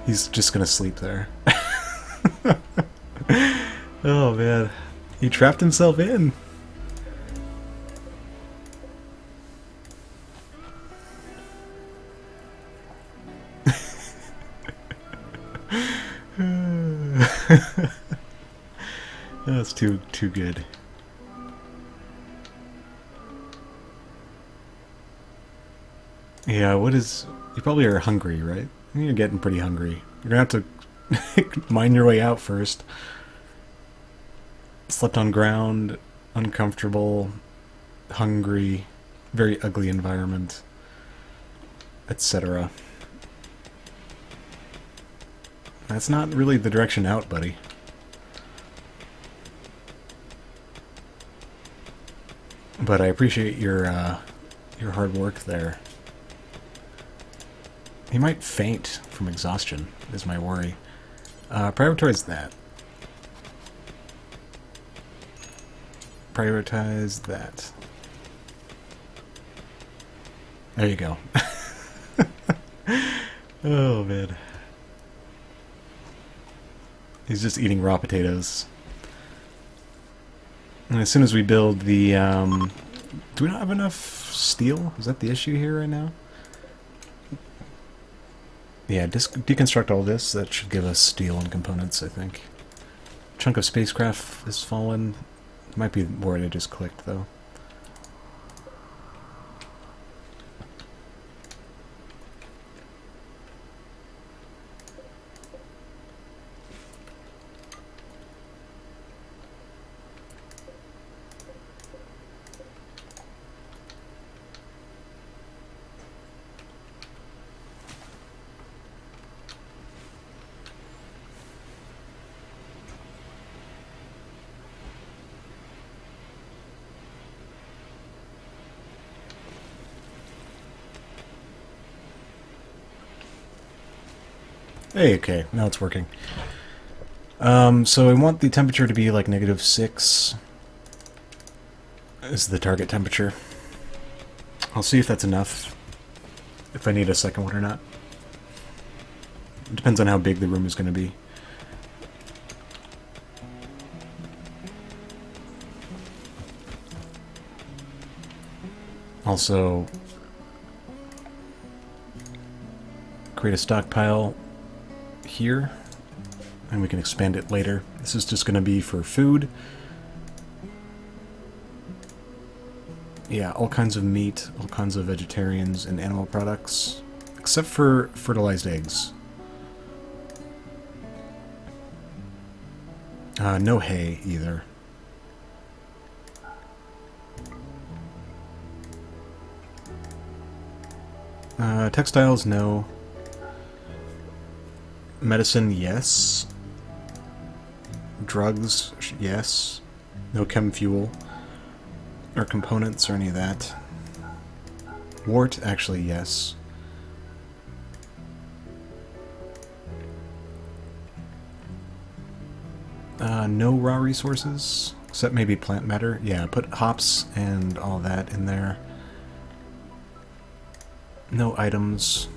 He's just gonna sleep there. Oh man. He trapped himself in. That's too good. Yeah, what is... You probably are hungry, right? You're getting pretty hungry. You're gonna have to mine your way out first. Slept on ground, uncomfortable, hungry, very ugly environment, etc. That's not really the direction out, buddy. But I appreciate your hard work there. He might faint from exhaustion, is my worry. Prioritize that. Prioritize that. There you go. Oh, man. He's just eating raw potatoes. And as soon as we build the... do we not have enough steel? Is that the issue here right now? Yeah, deconstruct all this. That should give us steel and components, I think. Chunk of spacecraft has fallen. Might be where I just clicked, though. Hey, okay, now it's working. So I want the temperature to be like -6 is the target temperature. I'll see if that's enough, if I need a second one or not. It depends on how big the room is going to be. Also, create a stockpile here, and we can expand it later. This is just going to be for food. Yeah, all kinds of meat, all kinds of vegetarians and animal products, except for fertilized eggs. No hay either. Textiles, no. Medicine, yes. Drugs, yes. No chem fuel or components or any of that. Wart, actually, yes. No raw resources, except maybe plant matter. Yeah, put hops and all that in there. No items.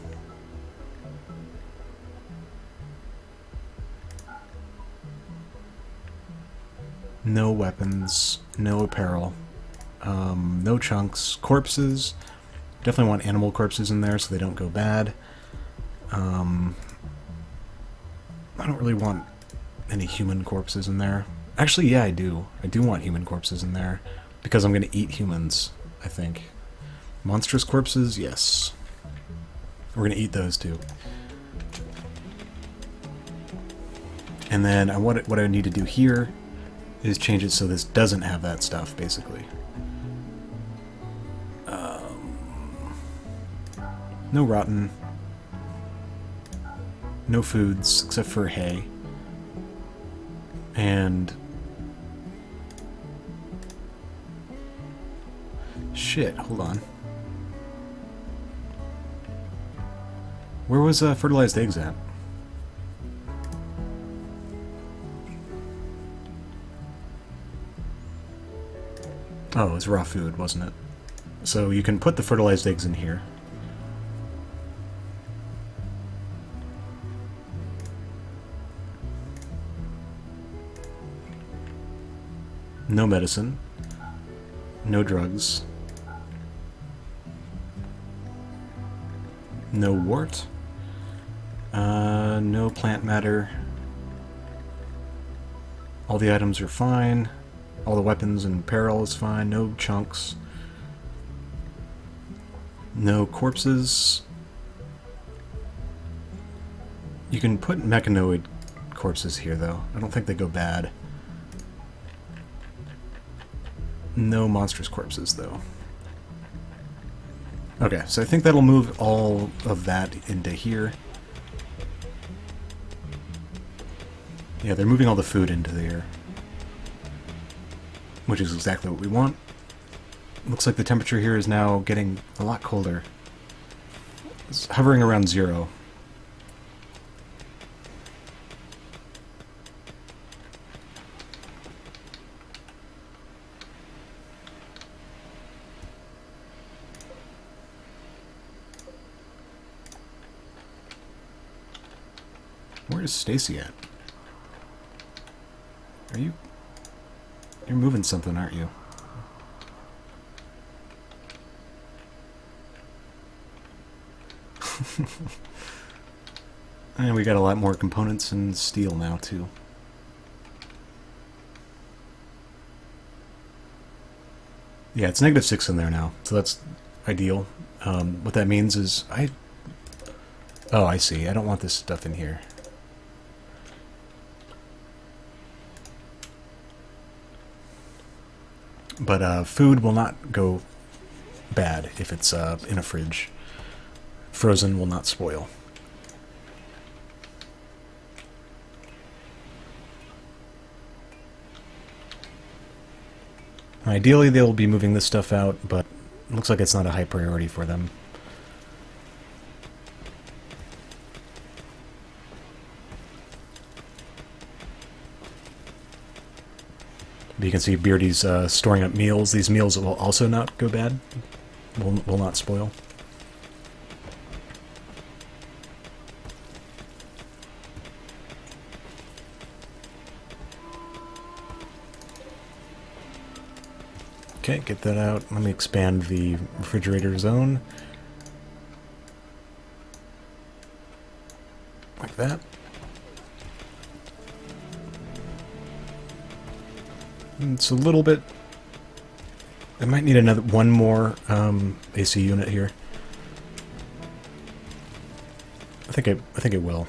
No weapons, no apparel, no chunks, corpses. Definitely want animal corpses in there so they don't go bad. I don't really want any human corpses in there. Actually, yeah, I do. I do want human corpses in there because I'm going to eat humans, I think. Monstrous corpses, yes. We're going to eat those too. And then what I need to do here is change it so this doesn't have that stuff, basically. No rotten. No foods, except for hay. And... shit, hold on. Where was fertilized eggs at? Oh, it was raw food, wasn't it? So you can put the fertilized eggs in here. No medicine. No drugs. No wart. No plant matter. All the items are fine. All the weapons and apparel is fine. No chunks. No corpses. You can put mechanoid corpses here, though. I don't think they go bad. No monstrous corpses, though. Okay, so I think that'll move all of that into here. Yeah, they're moving all the food into there, which is exactly what we want. Looks like the temperature here is now getting a lot colder. It's hovering around 0. Where is Stacy at? You're moving something, aren't you? And we got a lot more components and steel now, too. Yeah, it's -6 in there now, so that's ideal. What that means is Oh, I see. I don't want this stuff in here. But food will not go bad if it's in a fridge. Frozen will not spoil. Ideally, they'll be moving this stuff out, but it looks like it's not a high priority for them. But you can see Beardy's storing up meals. These meals will also not go bad. Will not spoil. Okay, get that out. Let me expand the refrigerator zone. Like that. It's a little bit... I might need one more AC unit here. I think it will.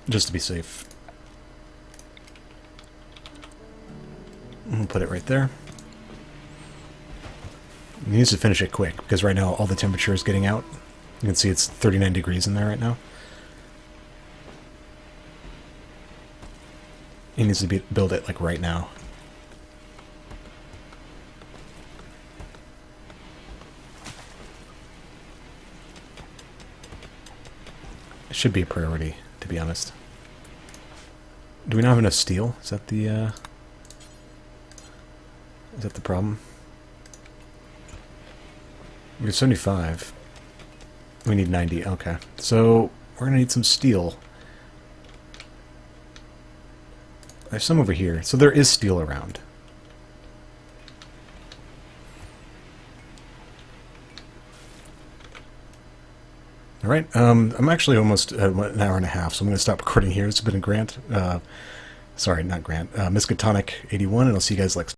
Just to be safe. We'll put it right there. It needs to finish it quick, because right now all the temperature is getting out. You can see it's 39 degrees in there right now. It needs to build it like right now. It should be a priority, to be honest. Do we not have enough steel? Is that the problem? We have 75. We need 90. Okay. So, we're going to need some steel. There's some over here. So there is steel around. Alright, I'm actually almost at an hour and a half, so I'm going to stop recording here. It's been a Grant. Sorry, not Grant. Miskatonic 81, and I'll see you guys next